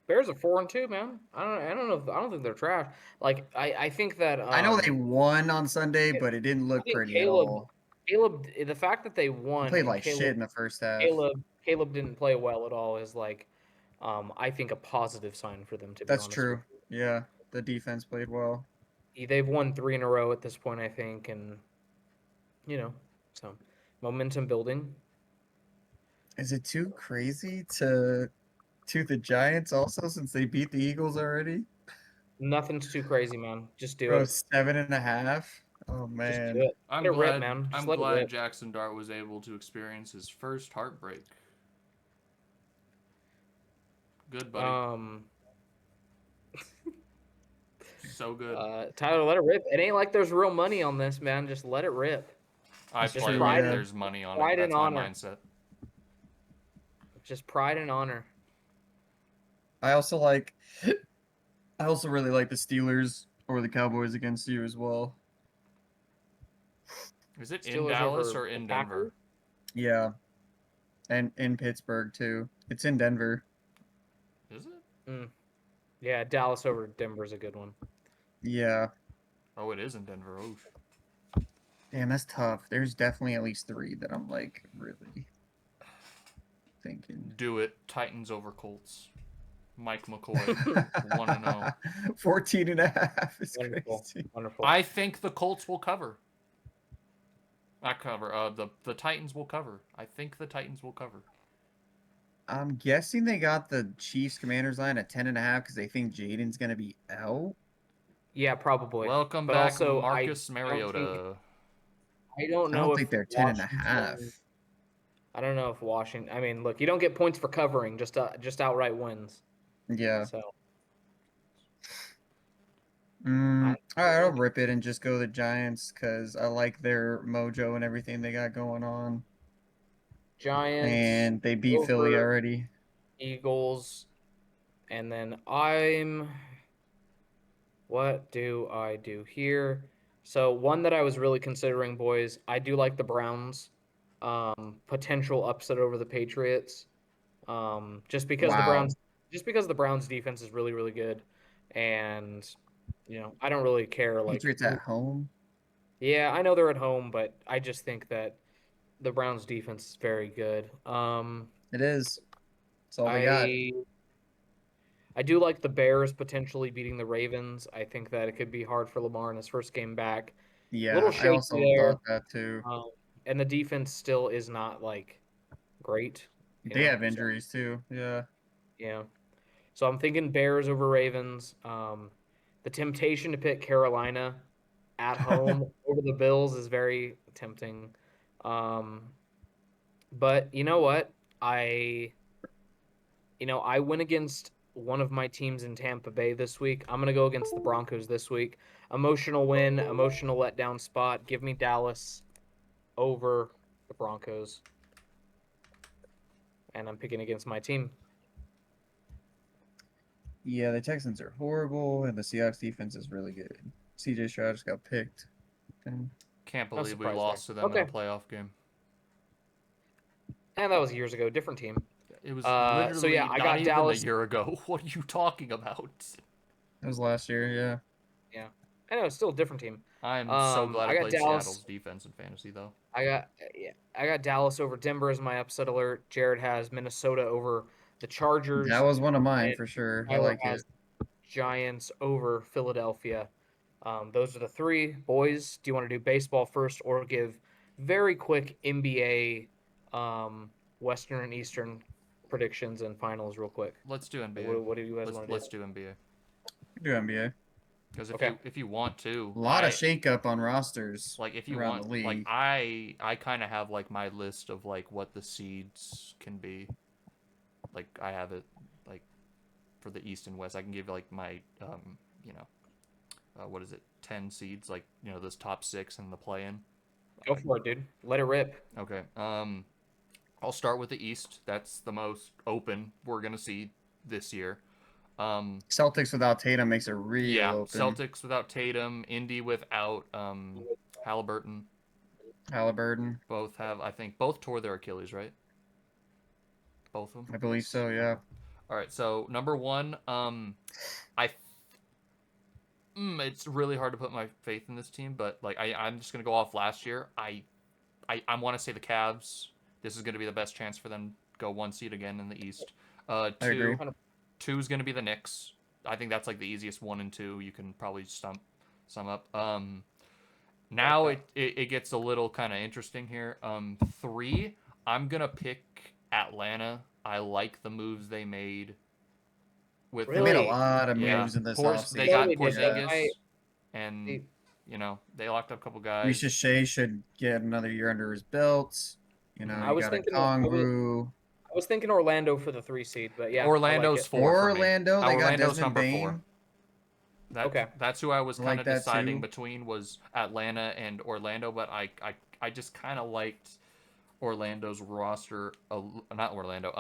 Bears are 4-2, man. I don't think they're trash. Like I think that I know they won on Sunday, but it didn't look pretty at all. Caleb, the fact that they They won played and like shit in the first half. Caleb didn't play well at all is like, I think a positive sign for them, to be That's honest. true. Yeah, the defense played well. They've won 3 in a row at this point, I think, and so momentum building. Is it too crazy to the Giants also since they beat the Eagles already? Nothing's too crazy, man. Just do Bro, it. 7.5. Oh Just man. do it. I'm Let it glad, rip, man. Just I'm let it glad rip. Jackson Dart was able to experience his first heartbreak. Good, buddy. So good. Tyler, let it rip. It ain't like there's real money on this, man. Just let it rip. I Just play pride like and- there's money on pride it. and That's my honor. mindset. Just pride and honor. I also really like the Steelers or the Cowboys against you as well. Is it in Steelers Dallas over or in the Packers? Denver? Yeah. And in Pittsburgh too. It's in Denver. Is it? Yeah, Dallas over Denver is a good one. Yeah. Oh, it is in Denver. Oh, Damn, that's tough. There's definitely at least 3 that I'm like really thinking. do it. Titans over Colts. Mike McCoy, 1-0. 14.5 is Wonderful. crazy. Wonderful. I think the Colts will cover. Not cover. The Titans will cover. I think the Titans will cover. I'm guessing they got the Chiefs Commanders line at 10.5 because they think Jaden's gonna be out. Yeah, probably. Welcome But back, also, Marcus Mariota. I don't I know don't if think they're Washington- 10.5. I don't know if Washington. I mean, look, you don't get points for covering, just outright wins. Yeah. So All right, I'll rip it and just go the Giants because I like their mojo and everything they got going on. Giants And they beat Philly over already. Eagles, and then what do I do here? So one that I was really considering, boys, I do like the Browns. Potential upset over the Patriots. Just because Wow. the Browns defense is really, really good. And I don't really care Patriots at home. Yeah, I know they're at home, but I just think that the Browns defense is very good. It is. That's all we got. I do like the Bears potentially beating the Ravens. I think that it could be hard for Lamar in his first game back. A little Yeah, I shaky also there, thought that too. and the defense still is not like great. They have So, injuries too. Yeah. yeah. So I'm thinking Bears over Ravens. The temptation to pick Carolina at home over the Bills is very tempting. Um, but you know what? I I went against one of my teams in Tampa Bay this week. I'm going to go against the Broncos this week. Emotional win, emotional letdown spot. Give me Dallas over the Broncos. And I'm picking against my team. Yeah, the Texans are horrible, and the Seahawks defense is really good. CJ Stroud just got picked. And Can't No believe we surprise lost there. to them in Okay. a playoff game. And that was years ago. Different team. It was So yeah, literally I not got even Dallas. a year ago. What are you talking about? that was last year, yeah. Yeah. I know, it's still a different team. I am so glad I I got played Dallas. Seattle's defense in fantasy, though. I got Dallas over Denver as my upset alert. Jared has Minnesota over the Chargers. That was one of mine And for sure. I Tyler like has it. Giants over Philadelphia. Those are the three. Boys, do you want to do baseball first or give very quick NBA Western and Eastern predictions and finals real quick? Let's do NBA. What do you guys want to do? Let's do NBA. We do NBA. Because Okay. if you want to, A lot of shakeup on rosters like if you around want, the league. like I kind of have like my list of like what the seeds can be. Like I have it like for the East and West. I can give like my what is it, 10 seeds, like those top 6 in the play-in. Go for it, dude. Let it rip. Okay. I'll start with the East. That's the most open we're gonna see this year. Celtics without Tatum makes it real open. Celtics without Tatum, Indy without Halliburton. Both have, I think, both tore their Achilles, right? Both of them. I believe so. Yeah. All right. So number 1, it's really hard to put my faith in this team, but like I'm just gonna go off last year. I want to say the Cavs. This is gonna be the best chance for them to go 1 seed again in the East. I agree. 2 is gonna be the Knicks. I think that's like the easiest 1 and 2. You can probably sum up. Now it gets a little kind of interesting here. 3, I'm gonna pick Atlanta. I like the moves they made. They made a lot of moves in this offseason. They got Totally did. Porzingis, and they locked up a couple guys. Misha Shea should get another year under his belt. You Mm-hmm. know, I you was got a thinking- Kongru. I was thinking Orlando for the 3 seed, but yeah, Orlando's I like 4 for me. Orlando, they got Orlando's Desmond number Bain. 4. Okay. That's who I was I kind like of that deciding too. between was Atlanta and Orlando, but I just kind of liked Orlando's roster, not Orlando,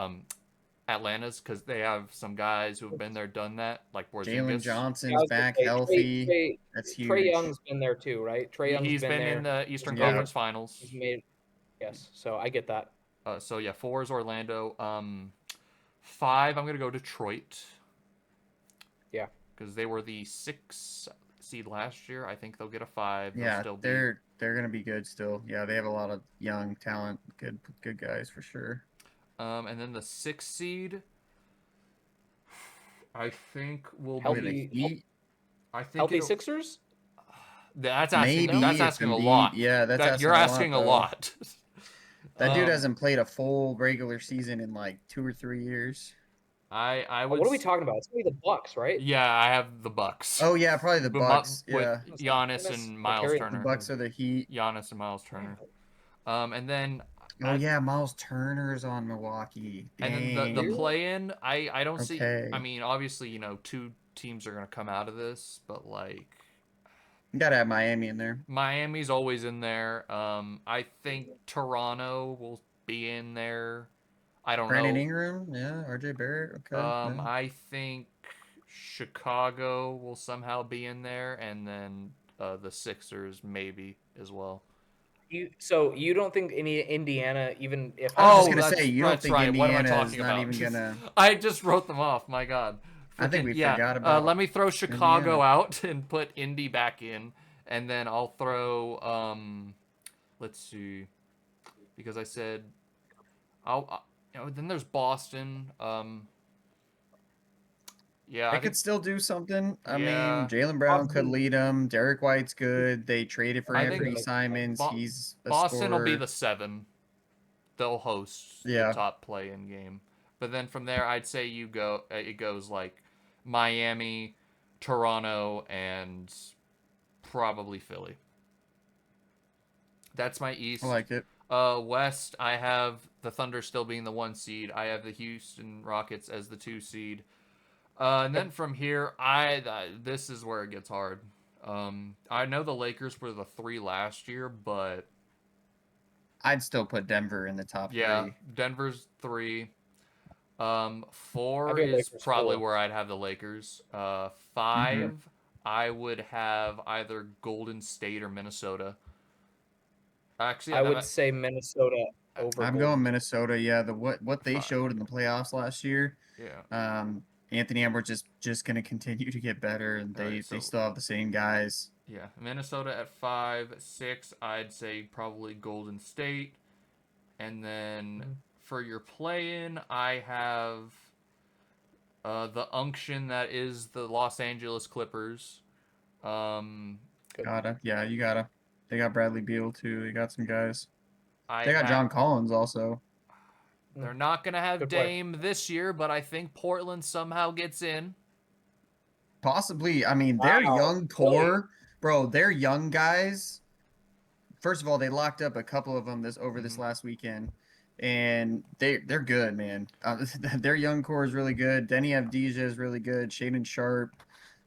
Atlanta's, because they have some guys who have been there, done that, like Jalen Porzingis. Johnson's back healthy. That's huge. Trae Young's been there too, right? Trae Young's He's been there. in the Eastern Yeah. Conference Finals. He's made, yes, so I get that. So yeah, 4 is Orlando. 5, I'm gonna go Detroit. Yeah. Because they were the 6 seed last year. I think they'll get a 5. Yeah, They'll still they're gonna be good still. Yeah, they have a lot of young talent, good guys for sure. And then the 6 seed, I think will Healthy- be. Heat, I think Healthy it'll- Sixers? That's asking. maybe That's if asking a Embiid- lot. Yeah, that's You're asking a though. lot. That dude hasn't played a full regular season in like 2 or 3 years. I would. What are we talking about? It's gonna be the Bucks, right? Yeah, I have the Bucks. Oh yeah, probably the But Bucks. with Yeah, Giannis and Miles Carry- the Turner. Bucks are the Heat. Giannis and Miles Turner. And then. Oh yeah, Miles Turner's on Milwaukee. And then Dang. the play-in, I don't see. Okay. I mean, obviously, 2 teams are gonna come out of this, but like. You gotta have Miami in there. Miami's always in there. I think Toronto will be in there. I don't Brandon know. Ingram, yeah, RJ Barrett. Okay. yeah. I think Chicago will somehow be in there, and then the Sixers maybe as well. So you don't think any Indiana, even if I was Oh, just gonna say, you don't that's think right. What am I Indiana is talking not about? even gonna. I just wrote them off. My God. I think we Freaking- forgot about let me throw Chicago Indiana. out and put Indy back in, and then I'll throw let's see, because I said then there's Boston. Yeah, They I could think. still do something. I mean, Yeah, Jalen Brown could Boston, lead them. Derek White's good. They traded for I Boston think Anthony makes sense. Simons. He's a Boston will be scorer. the 7. They'll host the Yeah. top play-in game. But then from there, I'd say it goes like Miami, Toronto, and probably Philly. That's my I East. like it. West, I have the Thunder still being the 1 seed. I have the Houston Rockets as the 2 seed. And then from here, this is where it gets hard. I know the Lakers were the 3 last year, but I'd still put Denver in the top yeah, 3. Denver's 3. I 4 go is Lakers probably 4. where I'd have the Lakers. Mm-hmm. 5, I would have either Golden State or Minnesota. Actually, I yeah, would say Minnesota over I'm Golden going State. Minnesota. Yeah, what they 5. showed in the playoffs last year. Yeah. Anthony Edwards just going to continue to get better, and All right. they So still have the same guys. yeah, Minnesota at 5, 6. I'd say probably Golden State, and then for your play-in, I have the unction that is the Los Angeles Clippers. Good. You gotta. They got Bradley Beal too. They got some guys. I They got have. John Collins also. They're not gonna have Good play. Dame this year, but I think Portland somehow gets in. Possibly. I mean, their Wow. young core, bro. Their young guys. First of all, they locked up a couple of them this last weekend, and they're good, man. Their young core is really good. Denny Avdija is really good. Shaden Sharp.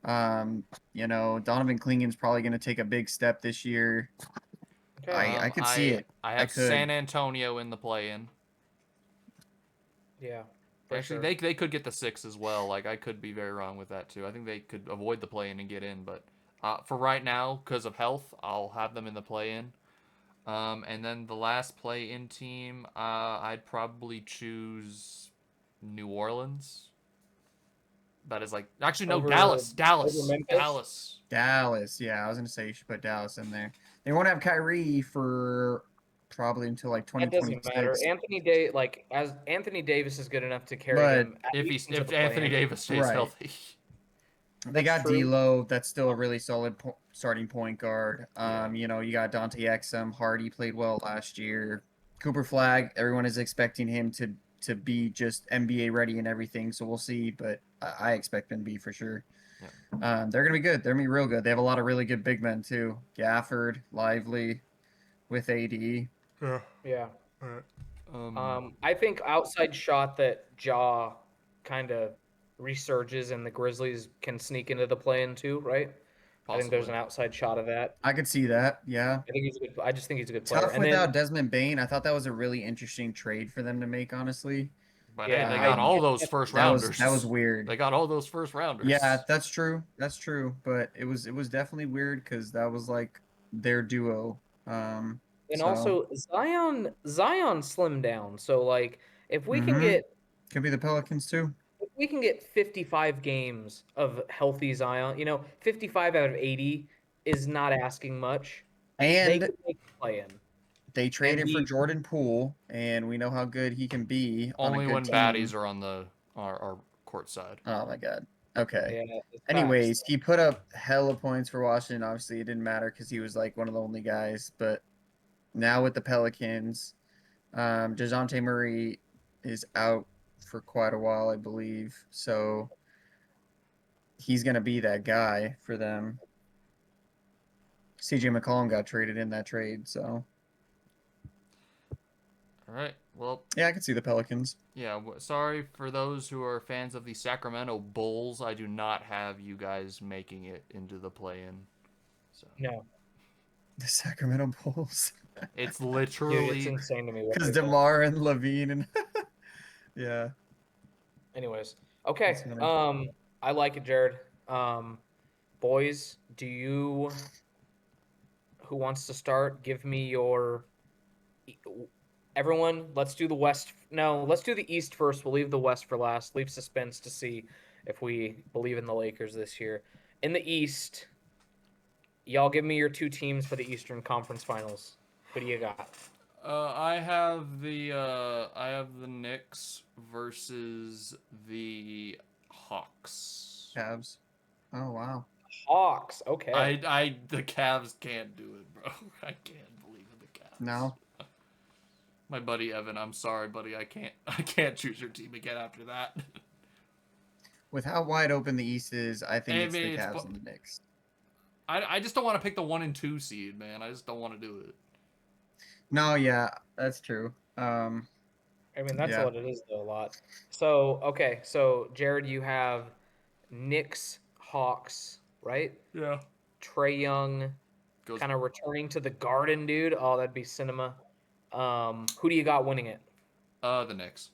Donovan Klingen's probably going to take a big step this year. Okay. I could see it. I I have could. San Antonio in the play-in. Yeah. For Actually, sure. they could get the 6 as well. Like, I could be very wrong with that too. I think they could avoid the play-in and get in, but for right now, because of health, I'll have them in the play-in. And then the last play-in team, I'd probably choose New Orleans. That is like actually no, Over- Dallas, over Memphis? Dallas. Yeah, I was going to say you should put Dallas in there. They won't have Kyrie for probably until like That doesn't matter. 2026. As Anthony Davis is good enough to carry But them at if least into if the Anthony play-in. Davis stays Right. healthy. They That's got true. D'Lo. That's still a really solid starting point guard. Yeah. You got Dante Exum. Hardy played well last year. Cooper Flag. Everyone is expecting him to be just NBA ready and everything. So we'll see. But I expect him to be for sure. Yeah. They're gonna be good. They're gonna be real good. They have a lot of really good big men too. Gafford, Lively, with AD. Yeah. I think outside shot that Ja kind of resurges and the Grizzlies can sneak into the play-in too, right? I think there's an Possibly. outside shot of that. I could see that. Yeah. I think he's a good. I just think he's a good player. Tough And without then Desmond Bain. I thought that was a really interesting trade for them to make. Honestly. But Yeah, hey, they got Um, all those first rounders. that was weird. They got all those first rounders. Yeah, that's true. That's true. But it was definitely weird because that was like their duo. and So, also Zion slimmed down. So like if we can Mhm. get could be the Pelicans too. 55 games of healthy Zion, 55 out of 80 is not asking much. They And could make the play-in. they traded for we- Jordan Poole, and we know how good he can be on a Only good when team. baddies are on our court side. Oh my god. Okay. Yeah, it's Anyways, facts. he put up hella points for Washington. Obviously, it didn't matter because he was like one of the only guys. But now with the Pelicans, DeJounte Murray is out for quite a while, I believe. So he's gonna be that guy for them. CJ McCollum got traded in that trade, so All right. Well, yeah, I can see the Pelicans. yeah. Sorry for those who are fans of the Sacramento Bulls. I do not have you guys making it into the play-in. So No, The Sacramento Bulls. it's dude, literally it's insane to me. what Because they've done. DeMar and Levine and yeah. Anyways, okay. That's funny. I like it, Jared. Boys, who wants to start? Give me your. Everyone, let's do the West. No, let's do the East first. We'll leave the West for last. Leave suspense to see if we believe in the Lakers this year. In the East, y'all give me your 2 teams for the Eastern Conference Finals. Who do you got? I have the Knicks versus the Hawks. Cavs. Oh wow. Hawks. Okay. The Cavs can't do it, bro. I can't believe in the Cavs. No. My buddy Evan, I'm sorry, buddy. I can't choose your team again after that. With how wide open the East is, I think I it's the mean, Cavs and the Knicks. I just don't want to pick the 1 and 2 seed, man. I just don't want to do it. No, yeah, that's true. I mean, that's Yeah. what it is, though, a lot. So, okay. So, Jared, you have Knicks, Hawks, right? Yeah. Trae Young Goes kind of returning to the Garden, dude. Oh, that'd be cinema. Who do you got winning it? the Knicks.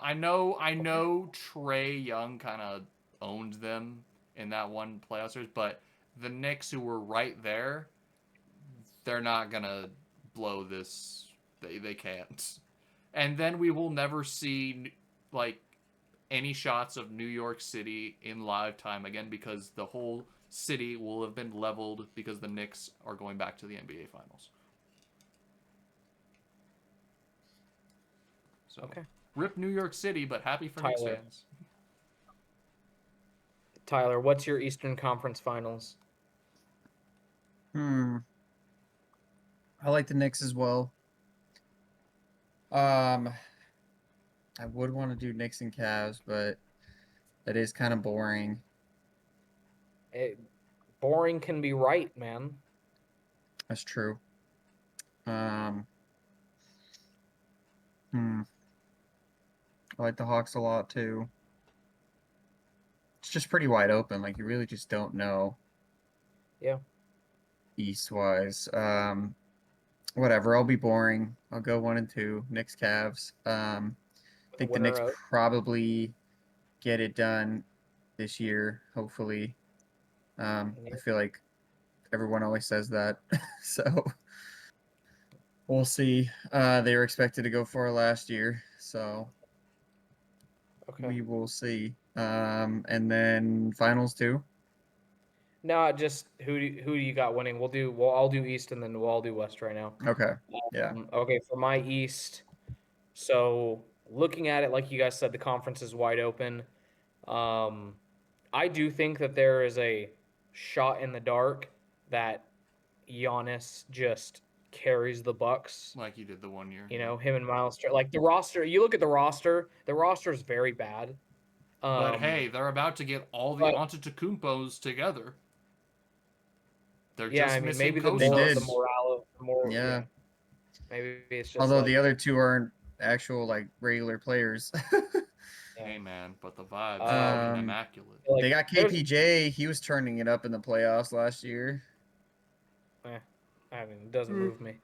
I know Trae Young kind of owned them in that one playoff series, but the Knicks, who were right there, they're not gonna blow this. They can't. And then we will never see like any shots of New York City in live time again because the whole city will have been leveled because the Knicks are going back to the NBA Finals. So, Okay. rip New York City, but happy for Knicks Tyler. fans. Tyler, what's your Eastern Conference Finals? I like the Knicks as well. I would want to do Knicks and Cavs, but that is kind of boring. Boring can be right, man. That's true. I like the Hawks a lot too. It's just pretty wide open. Like you really just don't know. Yeah. East wise. Whatever. I'll be boring. I'll go 1 and 2. Knicks, Cavs. I think the Winner Knicks of probably get it done this year. Hopefully. I feel like everyone always says that. So we'll see. They were expected to go for last year, so Okay. we will see. And then finals too. No, just who do you got winning? I'll do East and then we'll all do West right now. Okay. Yeah. Okay, for my East, so looking at it, like you guys said, the conference is wide open. I do think that there is a shot in the dark that Giannis just carries the Bucks. Like you did the 1 year. You know, him and Miles Turner. Like the roster, you look at the roster is very bad. But hey, they're about to get all the Antetokounmpos together. They're just missing maybe the co-stars. more, Yeah. maybe it's just Although like, the other two aren't actual like regular players. Hey man, but the vibes are Um, immaculate. like, they got KPJ. He was turning it up in the playoffs last year. I mean, it doesn't move me.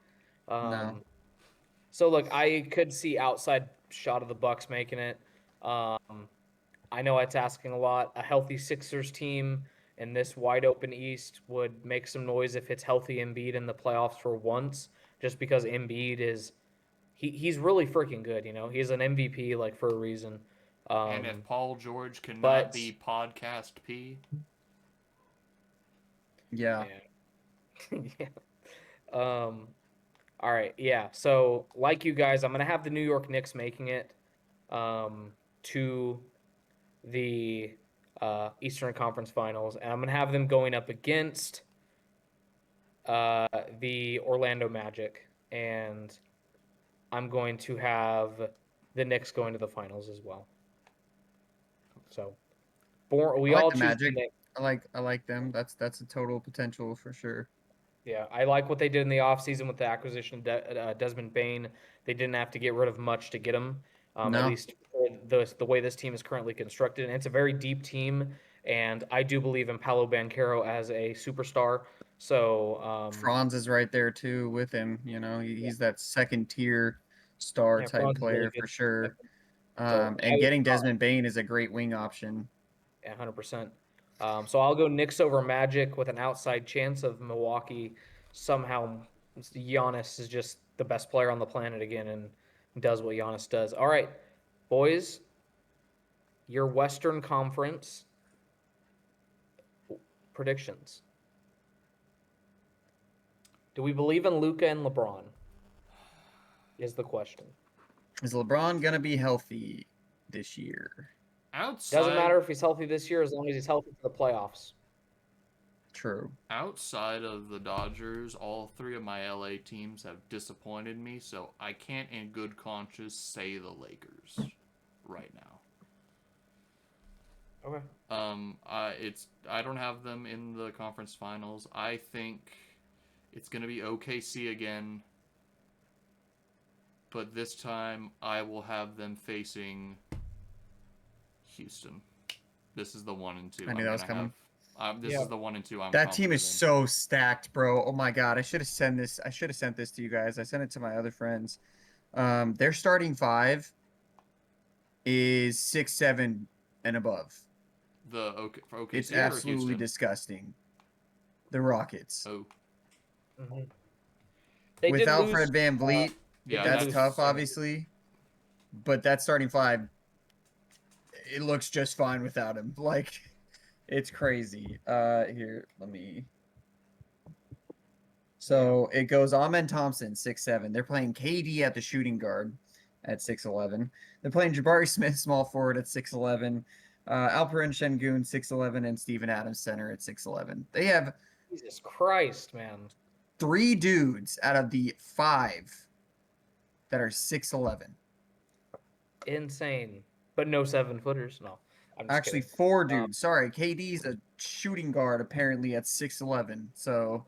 No. So look, I could see outside shot of the Bucks making it. I know it's asking a lot. A healthy Sixers team in this wide open East would make some noise if it's healthy Embiid in the playoffs for once, just because Embiid is he's really freaking good, you know. He's an MVP like for a reason. And if Paul George cannot be podcast P. Yeah. Yeah. All right, yeah. So, like you guys, I'm gonna have the New York Knicks making it to the Eastern Conference Finals, and I'm gonna have them going up against the Orlando Magic, and I'm going to have the Knicks going to the finals as well. So, we I like all the choose Magic. the Knicks. I like them. That's a total potential for sure. Yeah, I like what they did in the offseason with the acquisition of Desmond Bain. They didn't have to get rid of much to get him, at No. least for the way this team is currently constructed. And it's a very deep team, and I do believe in Paolo Banchero as a superstar. So Franz is right there too with him. You know, he's that second tier star type Franz is really player good. for sure. So And getting Desmond Bain is a great wing option. 100%. So I'll go Knicks over Magic with an outside chance of Milwaukee. Somehow, Giannis is just the best player on the planet again and does what Giannis does. All right, boys, your Western Conference predictions. Do we believe in Luka and LeBron? is the question. Is LeBron gonna be healthy this year? Doesn't matter if he's healthy this year as long as he's healthy for the playoffs. True. Outside of the Dodgers, all three of my LA teams have disappointed me, so I can't in good conscience say the Lakers right now. Okay. I don't have them in the conference finals. I think it's gonna be OKC again, but this time I will have them facing Houston. This is the 1 and 2. I knew that was coming. This is the 1 and 2. That team is so stacked, bro. Oh my god, I should have sent this. I should have sent this to you guys. I sent it to my other friends. Their starting 5 is 6'7" and above. For OKC. It's absolutely disgusting. The Rockets. Oh. Mm-hmm. Without Fred VanVleet, that's tough, obviously. But that starting 5, it looks just fine without him. Like, it's crazy. Here, let me. So it goes Amen Thompson, 6'7". They're playing KD at the shooting guard at 6'11". They're playing Jabari Smith, small forward, at 6'11". Alperen Şengün, 6'11", and Steven Adams, center, at 6'11". They have Jesus Christ, man. 3 dudes out of the 5 that are 6'11". Insane. But no 7-footers. No. Actually, kidding. 4 dudes. Sorry, KD's a shooting guard apparently at 6'11". So,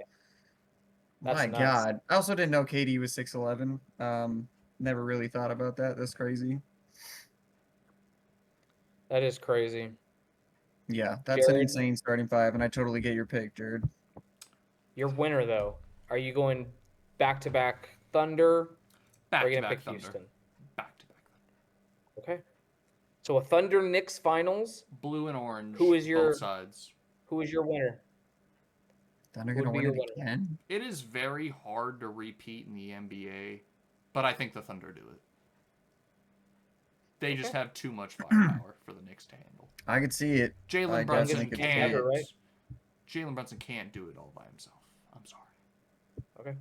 my God. I also didn't know KD was 6'11". Never really thought about that. That's crazy. That is crazy. Yeah, that's an insane starting 5, and I totally get your pick, Jared. Your winner, though. Are you going back-to-back Thunder? Or are you going to pick Houston? Back-to-back Thunder. Okay. So a Thunder Knicks finals. Blue and orange. Who is your both sides? Who is your winner? Thunder gonna win it again? It is very hard to repeat in the NBA, but I think the Thunder do it. They just have too much firepower for the Knicks to handle. I could see it. Jalen Brunson can't. Jalen Brunson can't do it all by himself. I'm sorry. Okay.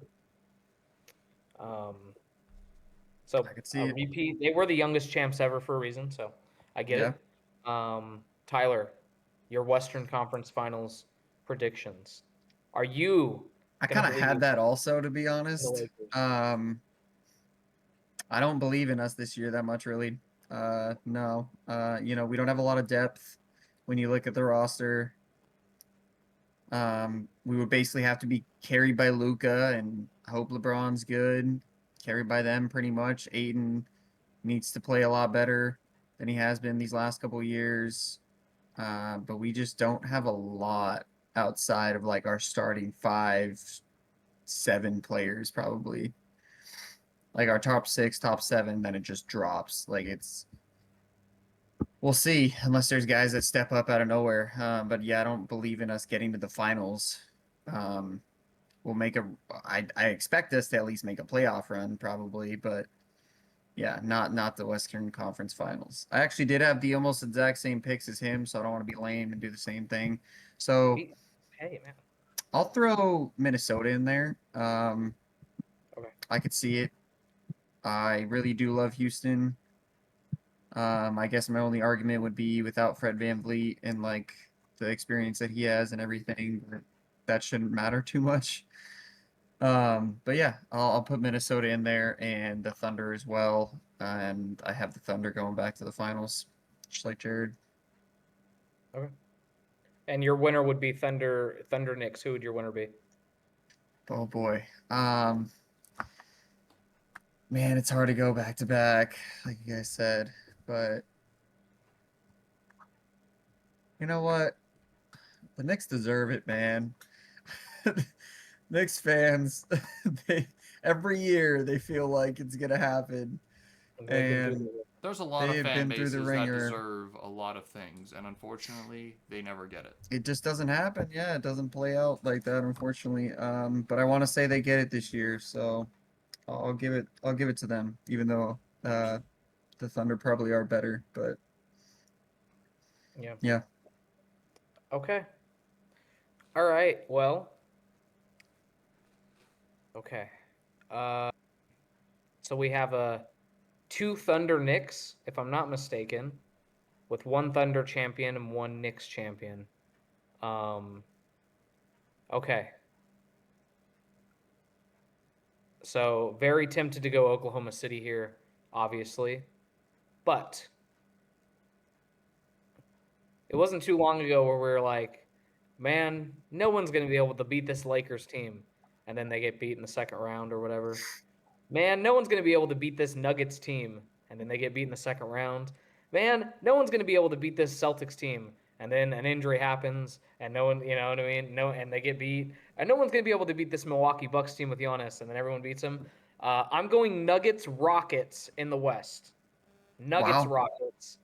So I could see it. Repeat. They were the youngest champs ever for a reason, so I get it. Tyler, your Western Conference Finals predictions. Are you? I kind of had that also, to be honest. I don't believe in us this year that much, really. No. We don't have a lot of depth when you look at the roster. We would basically have to be carried by Luka and hope LeBron's good. Carried by them pretty much. Aiden needs to play a lot better than he has been these last couple of years. But we just don't have a lot outside of like our starting 5, 7 players probably. Like our top 6, top 7, then it just drops. Like we'll see, unless there's guys that step up out of nowhere. But yeah, I don't believe in us getting to the finals. We'll make I expect us to at least make a playoff run probably, but yeah, not the Western Conference Finals. I actually did have the almost exact same picks as him, so I don't want to be lame and do the same thing. So hey man, I'll throw Minnesota in there. Okay. I could see it. I really do love Houston. I guess my only argument would be without Fred VanVleet and like the experience that he has and everything, that shouldn't matter too much. But yeah, I'll put Minnesota in there and the Thunder as well. And I have the Thunder going back to the finals, just like Jared. Okay. And your winner would be Thunder Knicks. Who would your winner be? Oh boy. Man, it's hard to go back to back, like you guys said, but you know what? The Knicks deserve it, man. Knicks fans, every year they feel like it's gonna happen, and there's a lot of fan bases that deserve a lot of things, and unfortunately, they never get it. It just doesn't happen. Yeah, it doesn't play out like that, unfortunately. But I want to say they get it this year, so I'll give it to them, even though the Thunder probably are better. But yeah. Okay. All right. Well. Okay. So we have a 2 Thunder Knicks, if I'm not mistaken, with 1 Thunder champion and 1 Knicks champion. Okay. So very tempted to go Oklahoma City here, obviously. But it wasn't too long ago where we were like, man, no one's going to be able to beat this Lakers team. And then they get beat in the second round or whatever. Man, no one's going to be able to beat this Nuggets team. And then they get beat in the second round. Man, no one's going to be able to beat this Celtics team. And then an injury happens, and no one, you know what I mean? No, and they get beat. And no one's going to be able to beat this Milwaukee Bucks team with Giannis, and then everyone beats them. I'm going Nuggets Rockets in the West. Nuggets Wow. Rockets.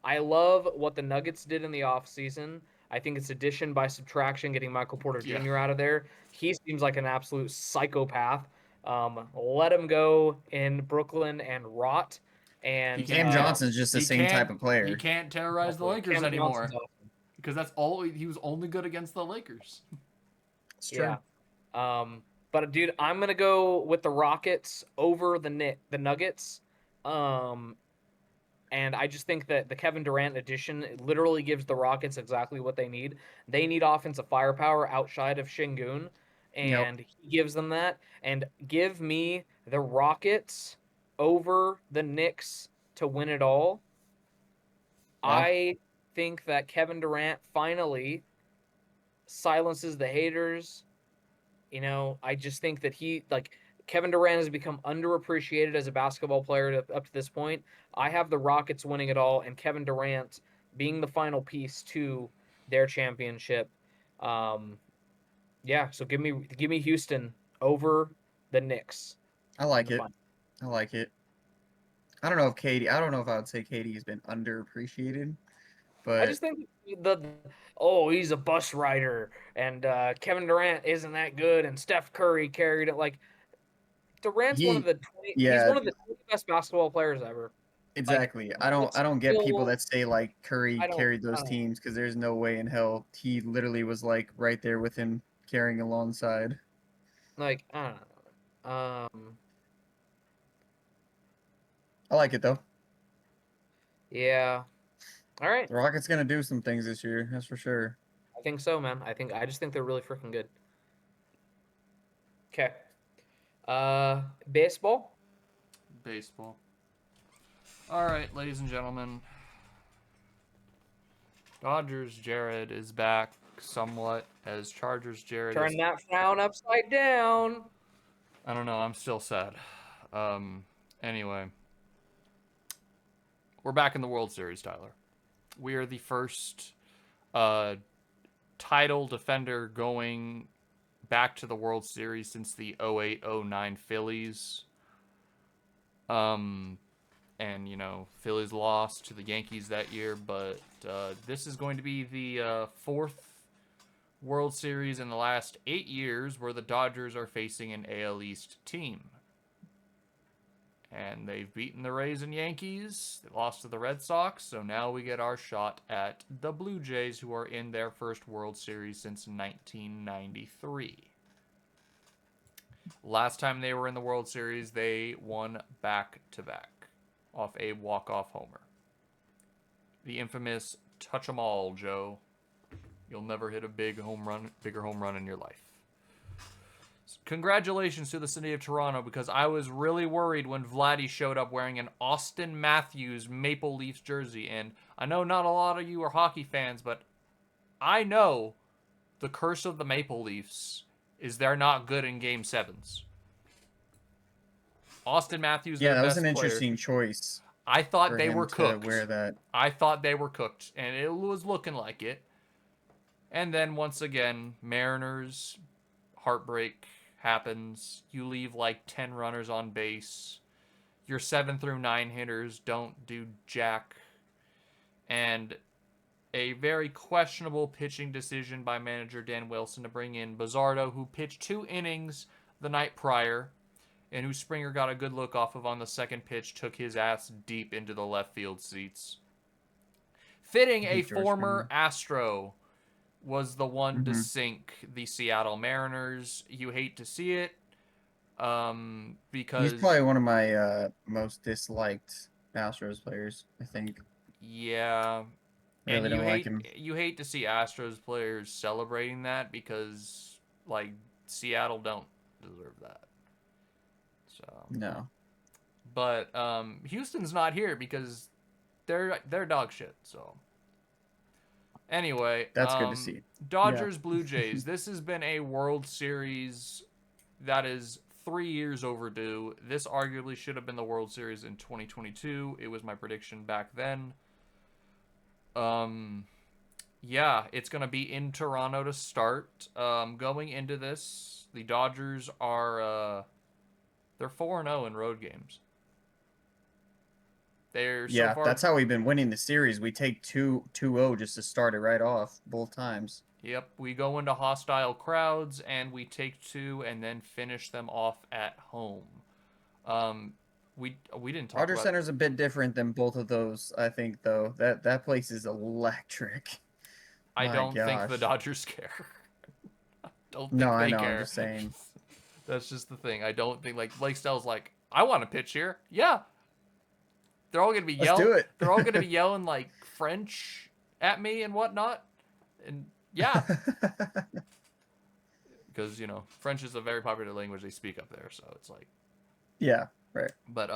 I love what the Nuggets did in the offseason. I think it's addition by subtraction, getting Michael Porter Jr. out of there. He seems like an absolute psychopath. Let him go in Brooklyn and rot. And Cam Johnson's just the He same type can't- of player. He can't terrorize the Exactly. Lakers Cam anymore Johnson's awesome. because that's all he was only good against the Lakers. It's true. Yeah. But dude, I'm gonna go with the Rockets over the Nuggets. And I just think that the Kevin Durant addition literally gives the Rockets exactly what they need. They need offensive firepower outside of Şengün, and he gives them that. And give me the Rockets over the Knicks to win it all. Wow. I think that Kevin Durant finally silences the haters. You know, I just think that Kevin Durant has become underappreciated as a basketball player up to this point. I have the Rockets winning it all and Kevin Durant being the final piece to their championship. Yeah, so give me Houston over the Knicks. I like in the it. final. I like it. I don't know if I would say KD has been underappreciated, I but just think he's a bus rider and Kevin Durant isn't that good and Steph Curry carried it like Durant's one of the 20, he's one of the 20 best basketball players ever. exactly. I Let's don't get people still- that say like Curry I don't- carried I those don't- teams because there's no way in hell he literally was like right there with him carrying alongside. Like, I don't know. I like it though. Yeah. All right. The Rockets gonna do some things this year, that's for sure. I think so, man. I just think they're really freaking good. Okay. Baseball. Baseball. All right, ladies and gentlemen. Dodgers Jared is back somewhat as Chargers Jared Turn is... that frown upside down. I don't know, I'm still sad. Anyway. We're back in the World Series, Tyler. We are the first title defender going back to the World Series since the 08-09 Phillies. And, you know, Phillies lost to the Yankees that year, but this is going to be the fourth World Series in the last 8 years where the Dodgers are facing an AL East team. And they've beaten the Rays and Yankees. They lost to the Red Sox, so now we get our shot at the Blue Jays, who are in their first World Series since 1993. Last time they were in the World Series, they won back-to-back off a walk-off homer. The infamous touch 'em all, Joe. You'll never hit a bigger home run in your life. Congratulations to the city of Toronto, because I was really worried when Vladdy showed up wearing an Austin Matthews Maple Leafs jersey. And I know not a lot of you are hockey fans, but I know the curse of the Maple Leafs is they're not good in Game 7s. Austin Matthews, Yeah, their that was best an player. interesting choice. I thought for they him were to cooked. wear that. I thought they were cooked, and it was looking like it. And then once again, Mariners, heartbreak happens. You leave like 10 runners on base. Your 7 through 9 hitters don't do jack. And a very questionable pitching decision by manager Dan Wilson to bring in Bizzardo, who pitched 2 innings the night prior, and who Springer got a good look off of on the second pitch, took his ass deep into the left field seats. Fitting a George former Springer. Astro was the one to sink the Seattle Mariners. You hate to see it. Because He's probably one of my most disliked Astros players, I think. yeah, and Really don't like him. you hate to see Astros players celebrating that because like Seattle don't deserve that. So, No. but Houston's not here because they're dog shit. So anyway, That's good to see. Dodgers Blue Jays. This has been a World Series that is 3 years overdue. This arguably should have been the World Series in 2022. It was my prediction back then. Yeah, it's going to be in Toronto to start. Going into this, the Dodgers are they're 4-0 in road games. They're so Yeah, far. that's how we've been winning the series. We take 2-0 just to start it right off both times. Yep, we go into hostile crowds and we take 2 and then finish them off at home. We didn't talk Rogers about. Center's a bit different than both of those, I think, though. That place is electric. I My don't think the gosh. Dodgers care. Don't think No, they I know. care. I'm just saying. That's just the thing. I don't think like Blake Snell's like, I want to pitch here. Yeah. They're all gonna be Let's do it. They're all gonna be yelling like French at me and whatnot. And yeah, because you know French is a very popular language they speak up there, so it's like. Yeah, right. But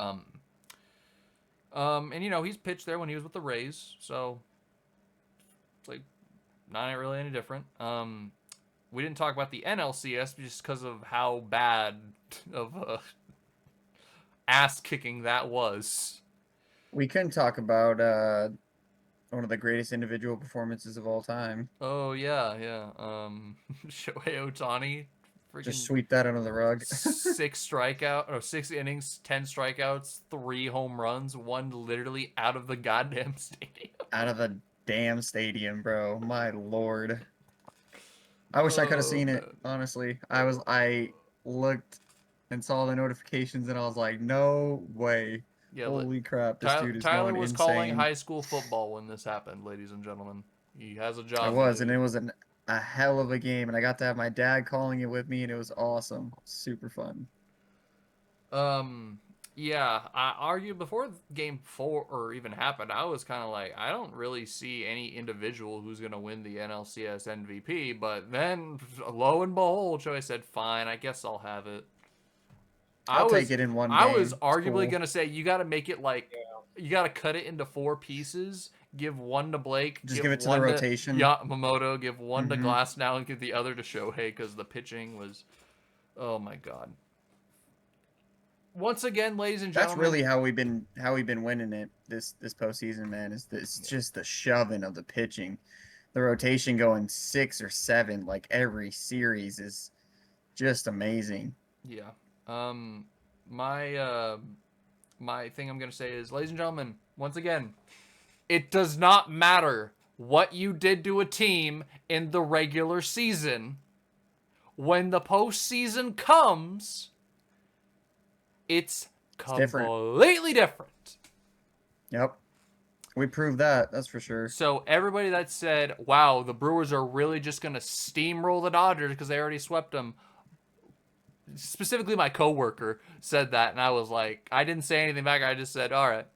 and you know he's pitched there when he was with the Rays, so it's like not really any different. We didn't talk about the NLCS just because of how bad of ass kicking that was. We can talk about one of the greatest individual performances of all time. Oh yeah. Shohei Ohtani, freaking Just sweep that under the rug. 6 innings, 10 strikeouts, 3 home runs, one literally out of the goddamn stadium. Out of the damn stadium, bro. My lord. I wish I could have seen it, honestly. I looked and saw the notifications and I was like, no way. Yeah, Holy crap, this dude is Tyler going was insane. calling high school football when this happened, ladies and gentlemen. He has a job. I was, and it was a hell of a game, and I got to have my dad calling it with me, and it was awesome. Super fun. Yeah, I argued before game 4 or even happened, I was kind of like, I don't really see any individual who's going to win the NLCS MVP, but then, lo and behold, Joey said, fine, I guess I'll have it. I'll take it in one game. I was It's arguably cool. going to say, you got to make it like, you got to cut it into 4 pieces, give one to Blake. Just give it to the rotation. Yamamoto, give one to Glasnow, and give the other to Shohei, because the pitching was, oh my God. Once again, ladies and gentlemen, That's really how we've been winning it this postseason, man. It's just the shoving of the pitching, the rotation going 6 or 7 like every series is just amazing. Yeah. My thing I'm gonna say is, ladies and gentlemen, once again, it does not matter what you did to a team in the regular season. When the postseason comes, it's completely different. Yep. We proved that, that's for sure. So everybody that said, wow, the Brewers are really just going to steamroll the Dodgers because they already swept them, specifically my coworker said that, and I was like, I didn't say anything back. I just said, all right.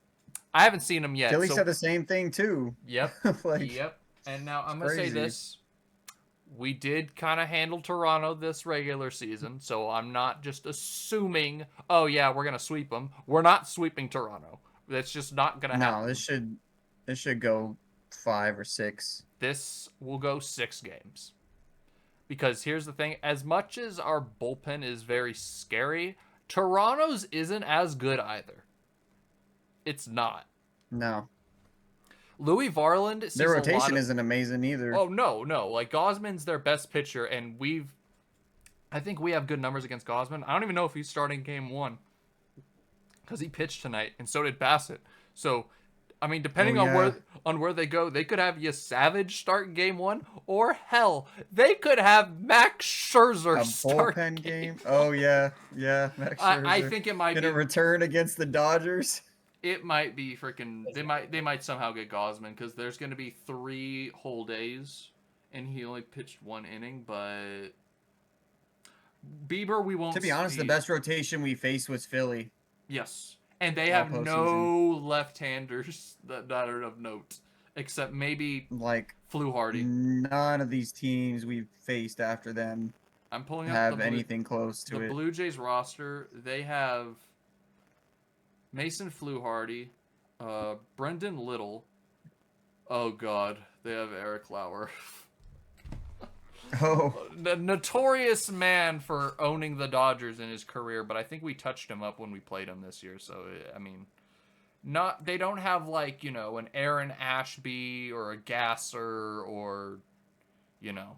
I haven't seen them yet. Philly said the same thing, too. Yep. Like, yep. And now I'm going to say crazy. this. We did kind of handle Toronto this regular season, so I'm not just assuming, oh, yeah, we're going to sweep them. We're not sweeping Toronto. That's just not going to happen. No, this should go 5 or 6. This will go 6 games. Because here's the thing. As much as our bullpen is very scary, Toronto's isn't as good either. It's not. No. Louis Varland sees Their rotation a lot isn't amazing either. Oh, no. Like, Gosman's their best pitcher, and I think we have good numbers against Gosman. I don't even know if he's starting game 1. Because he pitched tonight, and so did Bassett. So, I mean, depending on where they go, they could have Savage start game 1, or hell, they could have Max Scherzer start bullpen game. Oh yeah, Max Scherzer. I think it might gonna return against the Dodgers. It might be freaking. They might somehow get Gosman because there's going to be 3 whole days, and he only pitched 1 inning. But Bieber, we won't To be honest, see. the best rotation we faced was Philly. Yes. And they All have postseason. no left-handers that are of note, except maybe Like, Flu Hardy. none of these teams we've faced after them I'm pulling up have anything close to the it. Blue Jays roster. They have Mason Flu Hardy, Brendan Little. Oh God, they have Eric Lauer. Oh, The notorious man for owning the Dodgers in his career, but I think we touched him up when we played him this year. So I mean, they don't have like, you know, an Aaron Ashby or a Gasser or, you know,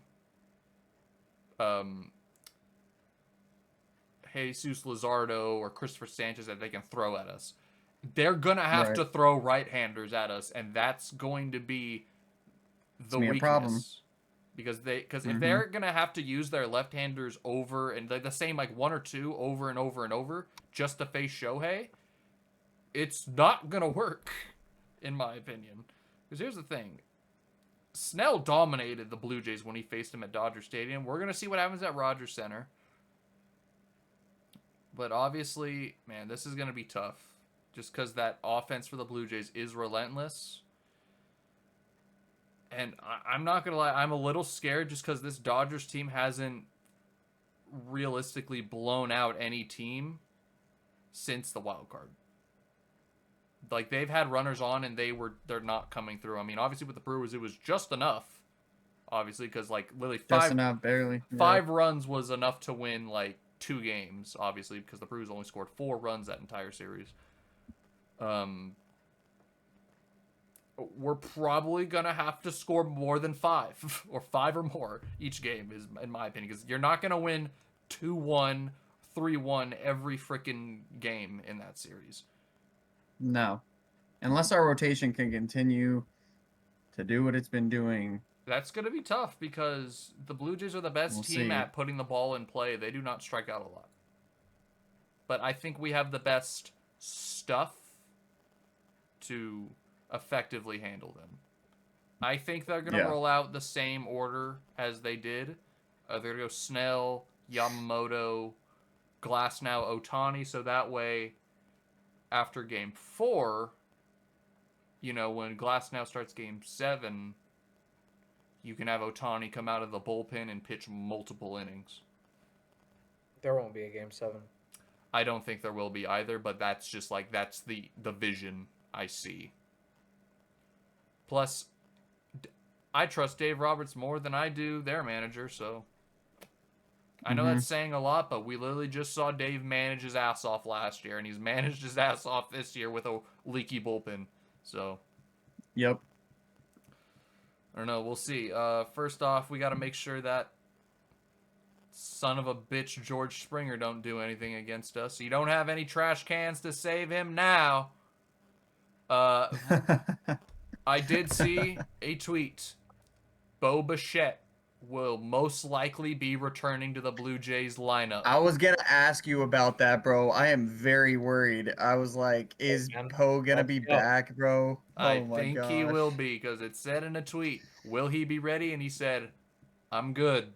Jesus Luzardo or Christopher Sanchez that they can throw at us. They're gonna have to throw right-handers at us, and that's going to be the weakness. Problem. Because if they're gonna have to use their left-handers over and the same like one or two over and over and over just to face Shohei, it's not gonna work, in my opinion. Because here's the thing: Snell dominated the Blue Jays when he faced him at Dodger Stadium. We're gonna see what happens at Rogers Center. But obviously, man, this is gonna be tough, just because that offense for the Blue Jays is relentless. And I'm not going to lie, I'm a little scared just because this Dodgers team hasn't realistically blown out any team since the wild card. Like, they've had runners on and they're not coming through. I mean, obviously with the Brewers, it was just enough. Obviously, because, like, literally barely. Five runs was enough to win, like, 2 games, obviously, because the Brewers only scored 4 runs that entire series. We're probably going to have to score more than 5 or 5 or more each game, is in my opinion, because you're not going to win 2-1, 3-1 every freaking game in that series. No. Unless our rotation can continue to do what it's been doing. That's going to be tough because the Blue Jays are the best team at putting the ball in play. They do not strike out a lot. But I think we have the best stuff to effectively handle them. I think they're going to roll out the same order as they did. They're going to go Snell, Yamamoto, Glasnow, Ohtani, so that way, after Game 4, you know, when Glasnow starts Game 7, you can have Ohtani come out of the bullpen and pitch multiple innings. There won't be a Game 7. I don't think there will be either, but that's just like, that's the vision I see. Plus, I trust Dave Roberts more than I do their manager, so I know that's saying a lot, but we literally just saw Dave manage his ass off last year, and he's managed his ass off this year with a leaky bullpen. So, yep. I don't know. We'll see. First off, we got to make sure that son of a bitch George Springer don't do anything against us. You don't have any trash cans to save him now. I did see a tweet. Bo Bichette will most likely be returning to the Blue Jays lineup. I was going to ask you about that, bro. I am very worried. I was like, is Poe going to be back, bro? I think he will be, because it said in a tweet, will he be ready? And he said, I'm good.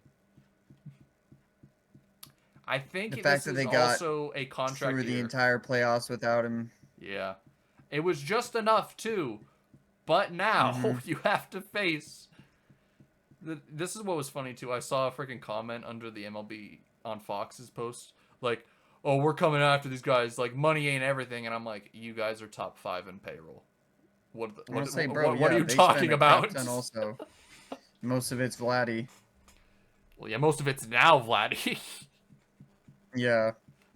I think this is also a contract through year. The entire playoffs without him. Yeah. It was just enough, too. But now you have to face... This is what was funny, too. I saw a freaking comment under the MLB on Fox's post. Like, oh, we're coming after these guys. Like, money ain't everything. And I'm like, you guys are top 5 in payroll. What are you talking about? Also, most of it's Vladdy. Well, yeah, most of it's now Vladdy. Yeah.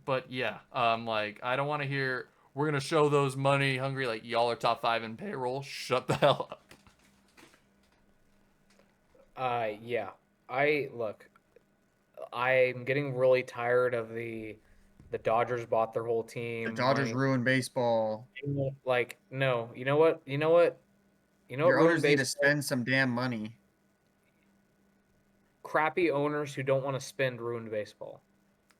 But, yeah, like, I don't want to hear... We're going to show those money hungry, like, y'all are top 5 in payroll. Shut the hell up. Yeah. I'm getting really tired of the Dodgers bought their whole team. The Dodgers ruined baseball. Like, no. You know what? Your owners need to spend some damn money. Crappy owners who don't want to spend ruined baseball.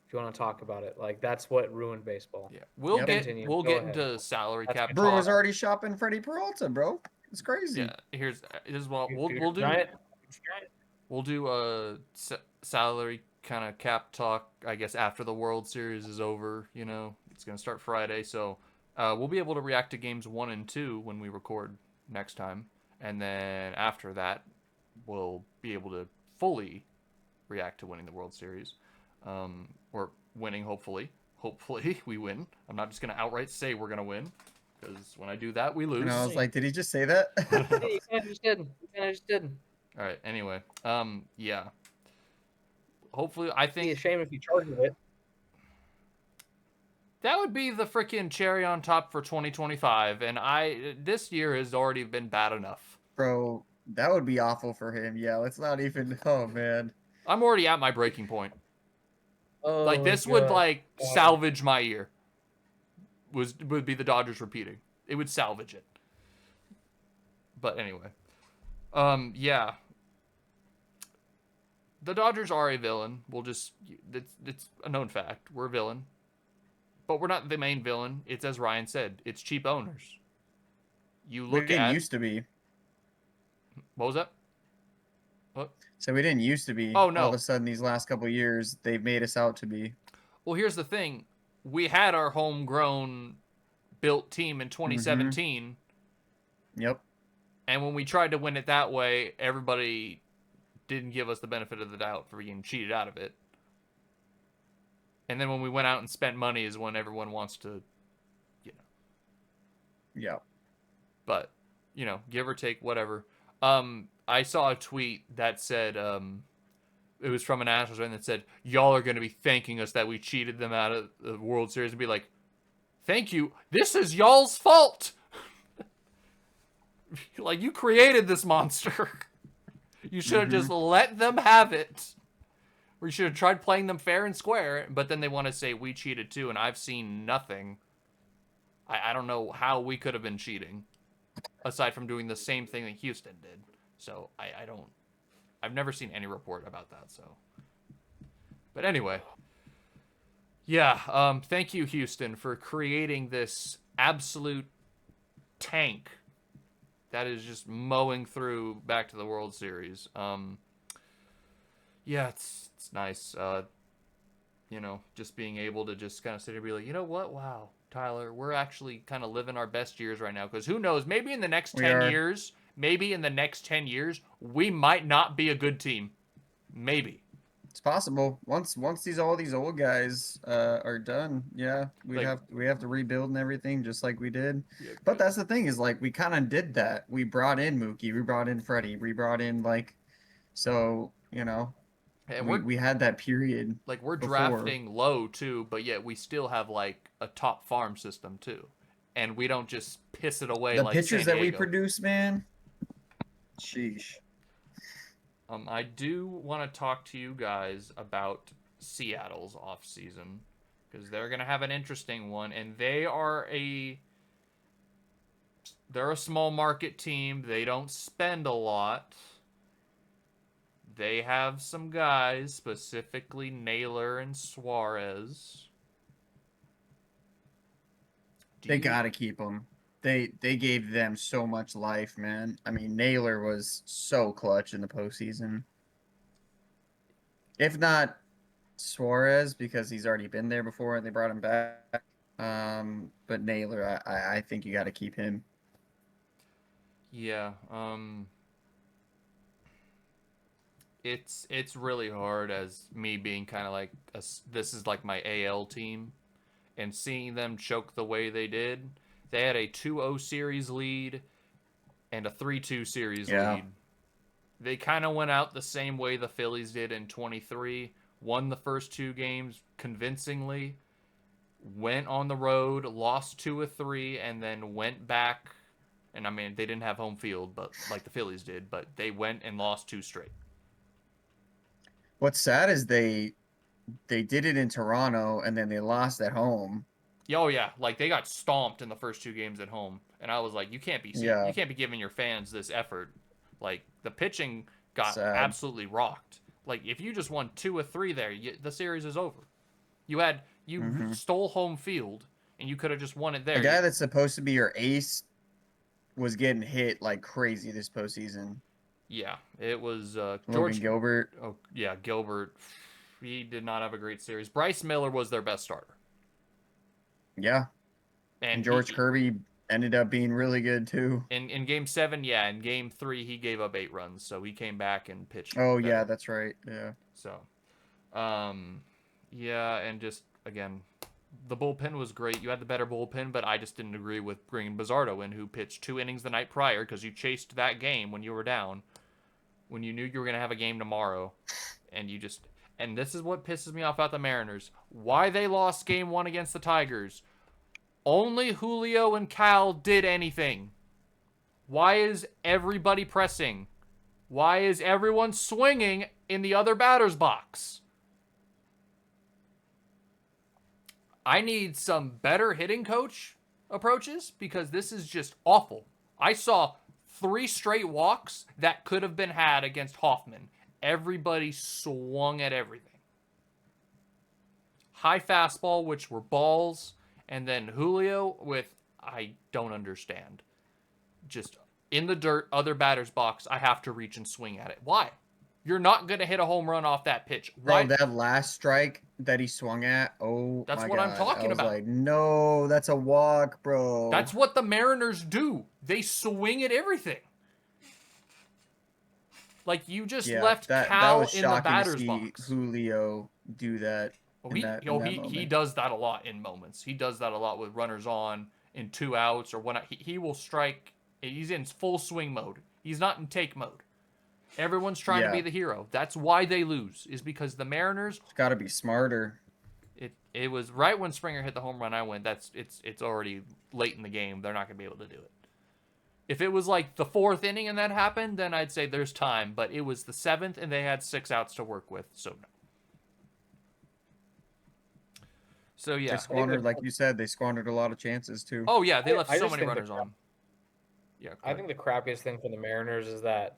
If you want to talk about it, like, that's what ruined baseball. Yeah, we'll get into salary cap. Brewer's already shopping Freddie Peralta, bro. It's crazy. Yeah, here's what we'll do. We'll do a salary kind of cap talk, I guess, after the World Series is over. You know, it's going to start Friday, so we'll be able to react to games 1 and 2 when we record next time, and then after that, we'll be able to fully react to winning the World Series, or winning. Hopefully we win. I'm not just going to outright say we're going to win, because when I do that, we lose. And I was like, did he just say that? Yeah, you kind of just didn't. All right. Anyway, yeah. Hopefully, I It'd be a think shame if you charged it. that would be the freaking cherry on top for 2025. And this year has already been bad enough. Bro, that would be awful for him. Yeah, let's not even. Oh man. I'm already at my breaking point. Oh, Like this would like salvage my year. Would be the Dodgers repeating. It would salvage it. But anyway, yeah. The Dodgers are a villain. It's a known fact. We're a villain. But we're not the main villain. It's, as Ryan said, it's cheap owners. You We look didn't at... used to be. What was that? What? So we didn't used to be. Oh, no. All of a sudden, these last couple of years, they've made us out to be. Well, here's the thing. We had our homegrown built team in 2017. Yep. And when we tried to win it that way, everybody didn't give us the benefit of the doubt for getting cheated out of it. And then when we went out and spent money is when everyone wants to, you know. Yeah. But, you know, give or take, whatever. I saw a tweet that said, it was from an Nationals fan that said, y'all are going to be thanking us that we cheated them out of the World Series, and be like, thank you. This is y'all's fault. Like, you created this monster. You should have just let them have it. Or you should have tried playing them fair and square, but then they want to say we cheated too, and I've seen nothing. I don't know how we could have been cheating, aside from doing the same thing that Houston did. So I've never seen any report about that, so. But anyway. Yeah, thank you, Houston, for creating this absolute tank that is just mowing through back to the World Series. Yeah, it's nice, you know, just being able to just kind of sit here and be like, you know what? Wow, Tyler, we're actually kind of living our best years right now. Because who knows? Maybe in the next 10 years, we might not be a good team. Maybe. It's possible. Once all these old guys are done, yeah, we have to rebuild and everything just like we did. Yeah, but that's the thing is like we kind of did that. We brought in Mookie, we brought in Freddie, we brought in so you know, and we had that period. Like we're before. drafting low too, but yet we still have like a top farm system too, and we don't just piss it away. The like pitchers San that we Diego. produce, man. Sheesh. I do want to talk to you guys about Seattle's off season because they're gonna have an interesting one, and they're a small market team. They don't spend a lot. They have some guys, specifically Naylor and Suarez. They gotta keep them. They gave them so much life, man. I mean, Naylor was so clutch in the postseason. If not Suarez, because he's already been there before and they brought him back. But Naylor, I think you got to keep him. Yeah. It's really hard as me being kind of like this is like my AL team, and seeing them choke the way they did. They had a 2-0 series lead and a 3-2 series lead. They kind of went out the same way the Phillies did in 23, won the first 2 games convincingly, went on the road, lost 2 of 3, and then went back. And I mean, they didn't have home field, but like the Phillies did, but they went and lost 2 straight. What's sad is they did it in Toronto and then they lost at home. Oh yeah, like they got stomped in the first 2 games at home, and I was like, you can't be giving your fans this effort. Like the pitching got absolutely rocked. Like if you just won 2 of 3 there, the series is over. You stole home field, and you could have just won it there. The guy that's supposed to be your ace was getting hit like crazy this postseason. Yeah, it was Gilbert. Oh yeah, Gilbert. He did not have a great series. Bryce Miller was their best starter. Yeah. And George Kirby ended up being really good too. In Game 7, yeah. In Game 3, he gave up 8 runs, so he came back and pitched. Oh, better. yeah, that's right. Yeah. So, yeah, and just, again, the bullpen was great. You had the better bullpen, but I just didn't agree with bringing Bizzardo in, who pitched 2 innings the night prior because you chased that game when you were down, when you knew you were going to have a game tomorrow, and you just... And this is what pisses me off about the Mariners. Why they lost Game 1 against the Tigers. Only Julio and Cal did anything. Why is everybody pressing? Why is everyone swinging in the other batter's box? I need some better hitting coach approaches because this is just awful. I saw 3 straight walks that could have been had against Hoffman. Everybody swung at everything. High fastball, which were balls, and then Julio with, I don't understand. Just in the dirt, other batter's box, I have to reach and swing at it. Why? You're not going to hit a home run off that pitch. Why? Bro, that last strike that he swung at, oh That's my what God. I'm talking about. I was like, no, that's a walk, bro. That's what the Mariners do. They swing at everything. Like, you just left Cal in the batter's box. Julio do that. He does that a lot in moments. He does that a lot with runners on in 2 outs or 1 out. He will strike. He's in full swing mode. He's not in take mode. Everyone's trying to be the hero. That's why they lose, is because the Mariners... It's got to be smarter. It was right when Springer hit the home run, I went, it's already late in the game. They're not going to be able to do it. If it was like the 4th inning and that happened, then I'd say there's time. But it was the 7th, and they had 6 outs to work with, so no. So, yeah. They squandered, like you said, they squandered a lot of chances, too. Oh, yeah, they left so many runners on. Yeah, I think the crappiest thing for the Mariners is that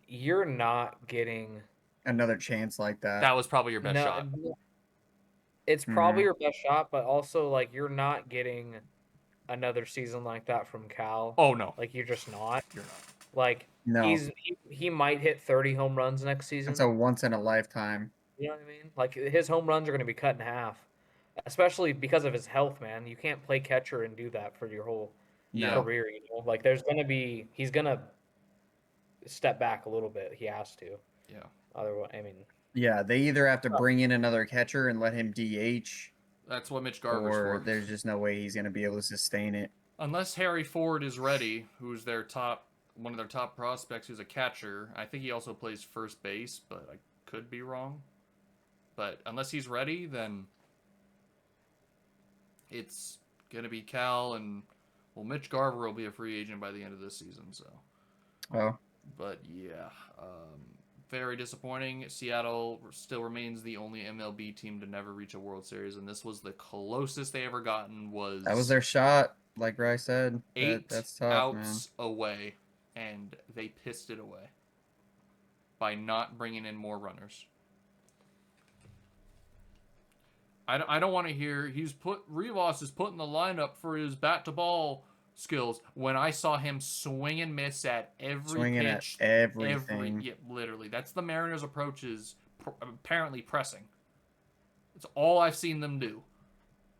you're not getting... another chance like that. That was probably your best shot. It's probably your best shot, but also, like, you're not getting another season like that from Cal. Oh, no. Like, you're just not. You're not. Like, no. He might hit 30 home runs next season. It's a once-in-a-lifetime. You know what I mean? Like, his home runs are going to be cut in half, especially because of his health, man. You can't play catcher and do that for your whole career, you know? Like, he's going to step back a little bit. He has to. Yeah. Otherwise, I mean... Yeah, they either have to bring in another catcher and let him DH. That's what Mitch Garver's for. Or there's just no way he's going to be able to sustain it. Unless Harry Ford is ready, who's one of their top prospects, who's a catcher. I think he also plays first base, but I could be wrong. But unless he's ready, then it's going to be Cal and, well, Mitch Garver will be a free agent by the end of this season, so. Oh. But, yeah, very disappointing. Seattle still remains the only MLB team to never reach a World Series, and this was the closest they ever gotten was... That was their shot, like Bryce said. 8 that's tough, outs away, and they pissed it away by not bringing in more runners. I don't want to hear Rivas is putting the lineup for his bat-to-ball skills when I saw him swing and miss at every pitch. At everything. Yeah, literally. That's the Mariners' approach, is apparently pressing. It's all I've seen them do.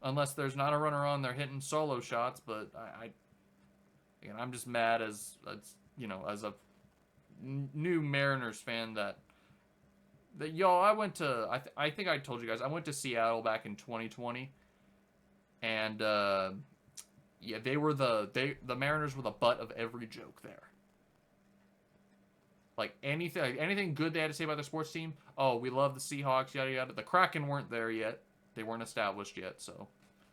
Unless there's not a runner on, they're hitting solo shots, but I'm just mad as a new Mariners fan that I went to, I think I told you guys, I went to Seattle back in 2020, and yeah, the Mariners were the butt of every joke there. Like anything good they had to say about their sports team, oh, we love the Seahawks, yada yada. The Kraken weren't there yet; they weren't established yet, so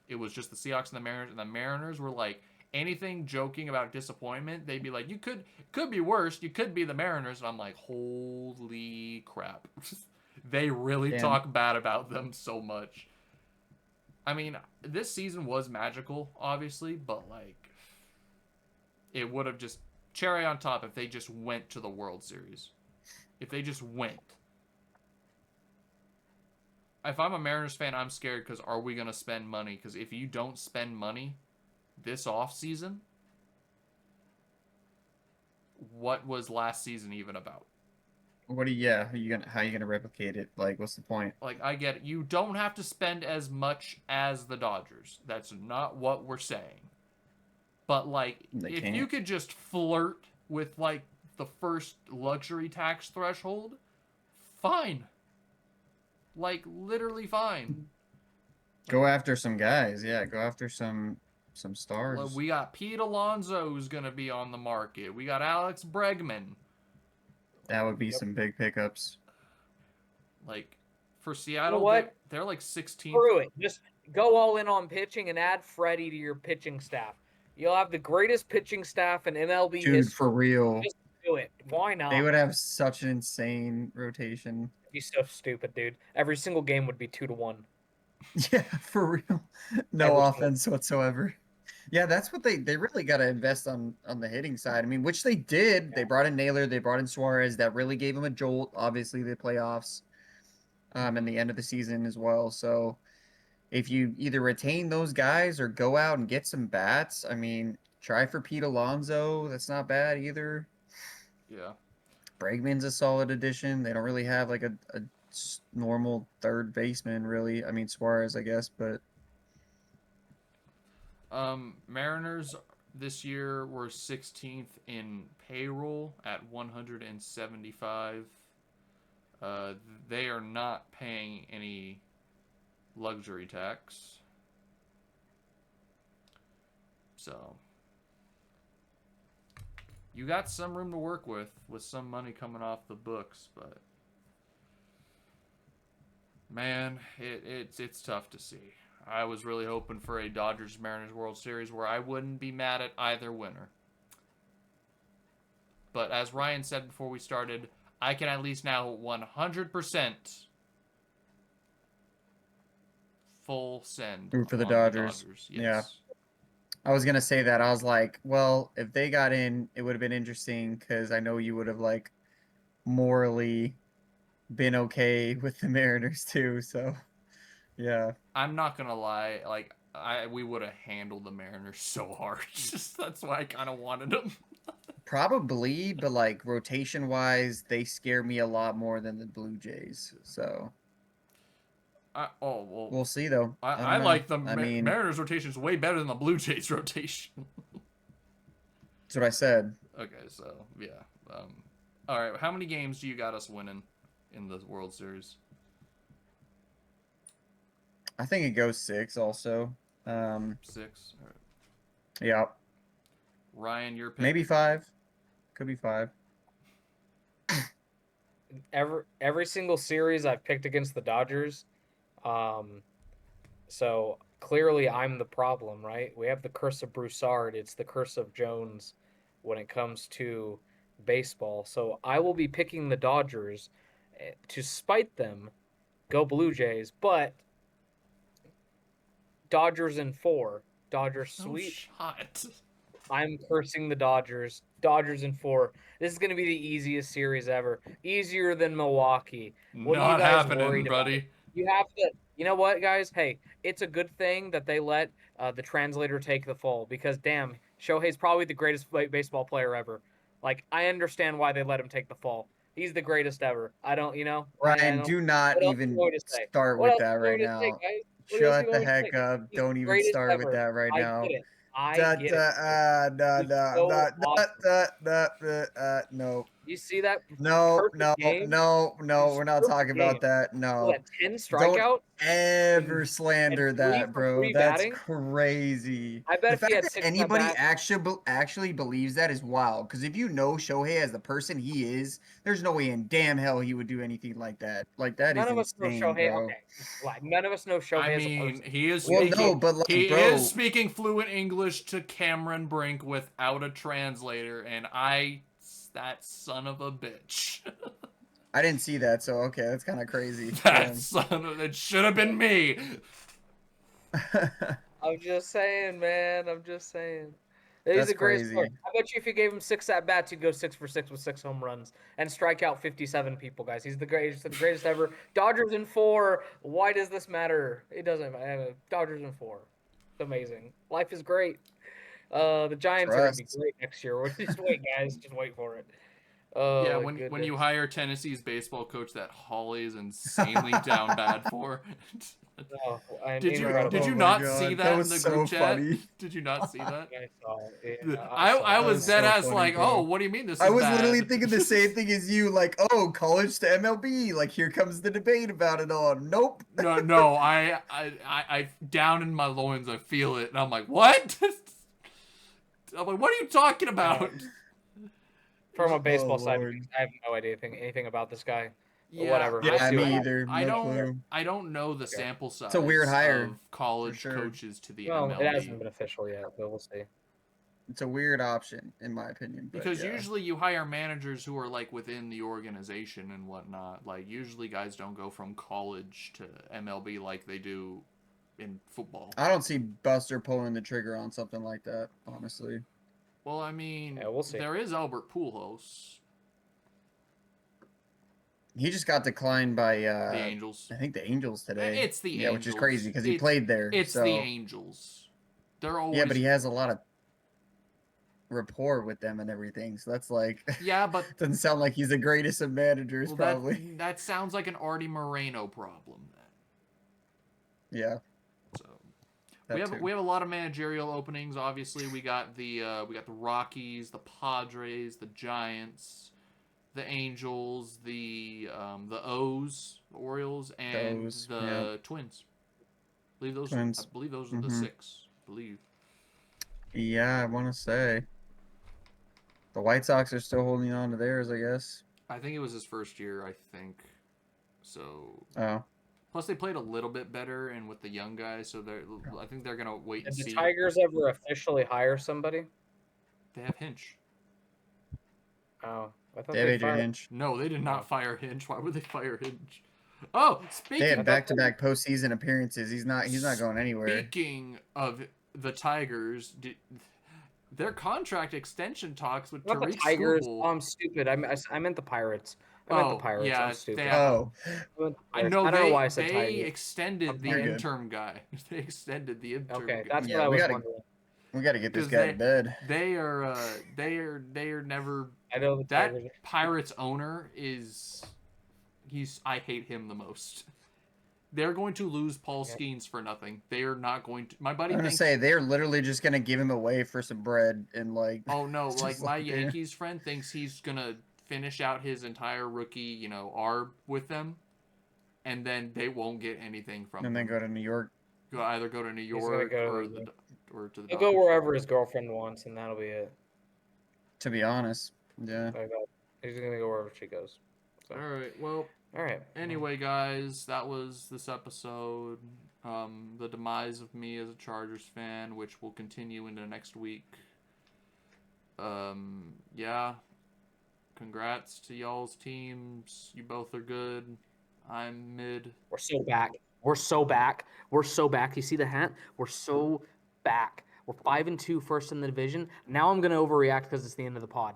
it was just the Seahawks and the Mariners were like, anything joking about disappointment, they'd be like, you could be worse, you could be the Mariners, and I'm like, holy crap. They really talk bad about them so much. I mean, this season was magical, obviously, but like, it would have just cherry on top if they just went to the World Series. If they just went. If I'm a Mariners fan, I'm scared because are we going to spend money? Because if you don't spend money this offseason, what was last season even about? What do you, yeah, how you gonna replicate it? Like, what's the point? Like, I get it. You don't have to spend as much as the Dodgers. That's not what we're saying. But, like, They if you can't. could just flirt with, like, the first luxury tax threshold, fine. Like, literally fine. Go after some guys. Yeah, go after some stars. We got Pete Alonso who's going to be on the market. We got Alex Bregman. That would be Yep. some big pickups. Like, for You know Seattle, what? they're like 16th. Screw it. Just go all in on pitching and add Freddie to your pitching staff. You'll have the greatest pitching staff in MLB Dude, history. for real. Just do it. Why not? They would have such an insane rotation. It'd be so stupid, dude. Every single game would be 2-1. Yeah, for real. No Every single- offense whatsoever. Yeah, that's what they really got to invest on the hitting side. I mean, which they did. Yeah. They brought in Naylor, they brought in Suarez. That really gave them a jolt. Obviously, the playoffs, and the end of the season as well. So, if you either retain those guys or go out and get some bats, I mean, try for Pete Alonso. That's not bad either. Yeah. Bregman's a solid addition. They don't really have like a normal third baseman, really. I mean, Suarez, I guess, but Mariners this year were 16th in payroll at 175. They are not paying any luxury tax. So you got some room to work with some money coming off the books, but man, it's tough to see. I was really hoping for a Dodgers Mariners World Series where I wouldn't be mad at either winner. But as Ryan said before we started, I can at least now 100% full send root for the on Dodgers. Yes. Yeah. I was gonna say that. I was like, well, if they got in, it would have been interesting because I know you would have like morally been okay with the Mariners too. So, yeah. I'm not gonna lie, like we would have handled the Mariners so hard. Just that's why I kind of wanted them. Probably, but like rotation wise, they scare me a lot more than the Blue Jays. So we'll see though. I like the I mean, Mariners rotation is way better than the Blue Jays rotation. that's what I said. Okay, so yeah. All right, how many games do you got us winning in the World Series? I think it goes 6 also. 6. All right. Yeah. Ryan, your pick. Maybe 5. Could be 5. Every single series I've picked against the Dodgers. So clearly I'm the problem, right? We have the curse of Broussard. It's the curse of Jones when it comes to baseball. So I will be picking the Dodgers to spite them. Go Blue Jays, but Dodgers in 4. Dodgers No sweep. shot. I'm cursing the Dodgers. Dodgers in 4. This is going to be the easiest series ever. Easier than Milwaukee. What Not are you guys happening, worried buddy. about? You have to. You know what, guys? Hey, it's a good thing that they let the translator take the fall because, damn, Shohei's probably the greatest baseball player ever. Like, I understand why they let him take the fall. He's the greatest ever. I don't, you know. Ryan, do not even start with that right now. Shut the heck up. Don't even start with that right now. I get it. No. You see that? No, perfect game? we're not talking about that. No. That 10 strikeout? Ever slander and 3 that, for bro. 3 That's batting? crazy. I bet The if he fact had that 6 anybody at-bats- actually believes that is wild. Because if you know Shohei as the person he is, there's no way in damn hell he would do anything like that. Like that None is of us know insane, Shohei. bro. Okay, like none of us know Shohei I as a mean, person. he is Well, speaking. no, but like, he bro, is speaking fluent English to Cameron Brink without a translator, and that son of a bitch. I didn't see that, so okay, that's kind of crazy. That son of it should have been me. I'm just saying, man. I'm just saying. He's That's the greatest crazy. player. I bet you if you gave him 6 at-bats, he'd go 6 for 6 with 6 home runs and strike out 57 people, guys. He's the greatest ever. Dodgers in 4. Why does this matter? It doesn't matter. Dodgers in 4. It's amazing. Life is great. The Giants are going to be Trust. great next year. Just wait, guys. Just wait for it. Oh, Yeah, my when you goodness. hire Tennessee's baseball coach that Holly is insanely down bad for. Oh, I'm Did incredible. you Oh my not see God, that in was the so group chat? funny. Did you not see that? I saw it. Yeah, I saw it. was was dead so ass funny, like, bro. oh, what do you mean this I is was bad? literally thinking the same thing as you, like, oh, college to MLB, like here comes the debate about it all. Nope. No, I down in my loins, I feel it, and I'm like, what? I'm like, what are you talking about? From a baseball Oh, side, Lord. I have no idea anything about this guy. Yeah, Whatever. Yeah, We'll see me what either. I No clue. don't know the Okay. sample size It's a weird hire, of college sure. coaches to the Well, MLB. it hasn't been official yet, but we'll see. It's a weird option, in my opinion. But Because yeah. usually you hire managers who are like within the organization and whatnot. Like usually guys don't go from college to MLB like they do in football. I don't see Buster pulling the trigger on something like that, honestly. Well, I mean, Yeah, we'll see. there is Albert Pujols, He just got declined by the Angels. I think the Angels today. It's the yeah, Angels. which is crazy because he played there. It's so. the Angels. They're always Yeah, but he has a lot of rapport with them and everything. So that's like yeah, but doesn't sound like he's the greatest of managers, well, probably. that sounds like an Artie Moreno problem then. Yeah. So we have a lot of managerial openings. Obviously, we got the Rockies, the Padres, the Giants, the Angels, the O's, the Orioles, and the Twins. I believe those are the 6. I believe. Yeah, I want to say the White Sox are still holding on to theirs, I guess. I think it was his first year. I think so. Oh. Plus, they played a little bit better and with the young guys, so I think they're gonna wait and Did the see. Tigers ever officially hire somebody? They have Hinch. Oh, I thought David they fired. Hinch. No, they did not fire Hinch. Why would they fire Hinch? Oh, They speaking had back-to-back postseason appearances. He's not going anywhere. Speaking of the Tigers, their contract extension talks with Not the Tariq Tigers. Skubal. Oh, I'm stupid. I meant the Pirates. I meant the Pirates. Yeah, I'm stupid. Oh, I know. I don't know why I said they Tigers. extended the You're good. interim guy. They extended the interim Okay, guy. that's Yeah, what I we was gotta- wondering. we got to get this 'Cause guy to bed. They are never. I know the That Tigers. Pirates owner is. I hate him the most. They're going to lose Paul Skeens for nothing. They are not going to. My buddy I'm gonna thinks. say they're literally just gonna give him away for some bread and like. Oh no! just Like my yeah. Yankees friend thinks he's gonna finish out his entire rookie, arb with them, and then they won't get anything from. And then him. go to New York. Either go to New He's gonna York go or to the- to the. He'll go Dodgers. wherever his girlfriend wants, and that'll be it. To be honest, yeah. Like that. He's gonna go wherever she goes. So. All right. Well. All right. Anyway, guys, that was this episode. The demise of me as a Chargers fan, which will continue into next week. Yeah. Congrats to y'all's teams. You both are good. I'm mid. We're so back. We're so back. We're so back. You see the hat? We're so back. We're 5-2, first in the division. Now I'm gonna overreact because it's the end of the pod.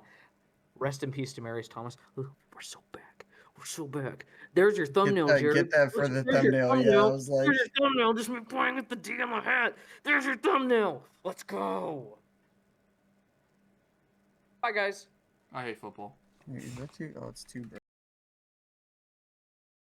Rest in peace to Marius Thomas. Ooh, we're so back. We're so back. There's your thumbnail, Jared. Get that for the There's your thumbnail. Yeah, I was like, There's your thumbnail. Just me pointing with the D on the hat. There's your thumbnail. Let's go. Bye, guys. I hate football. wait, is that too? Oh, it's too.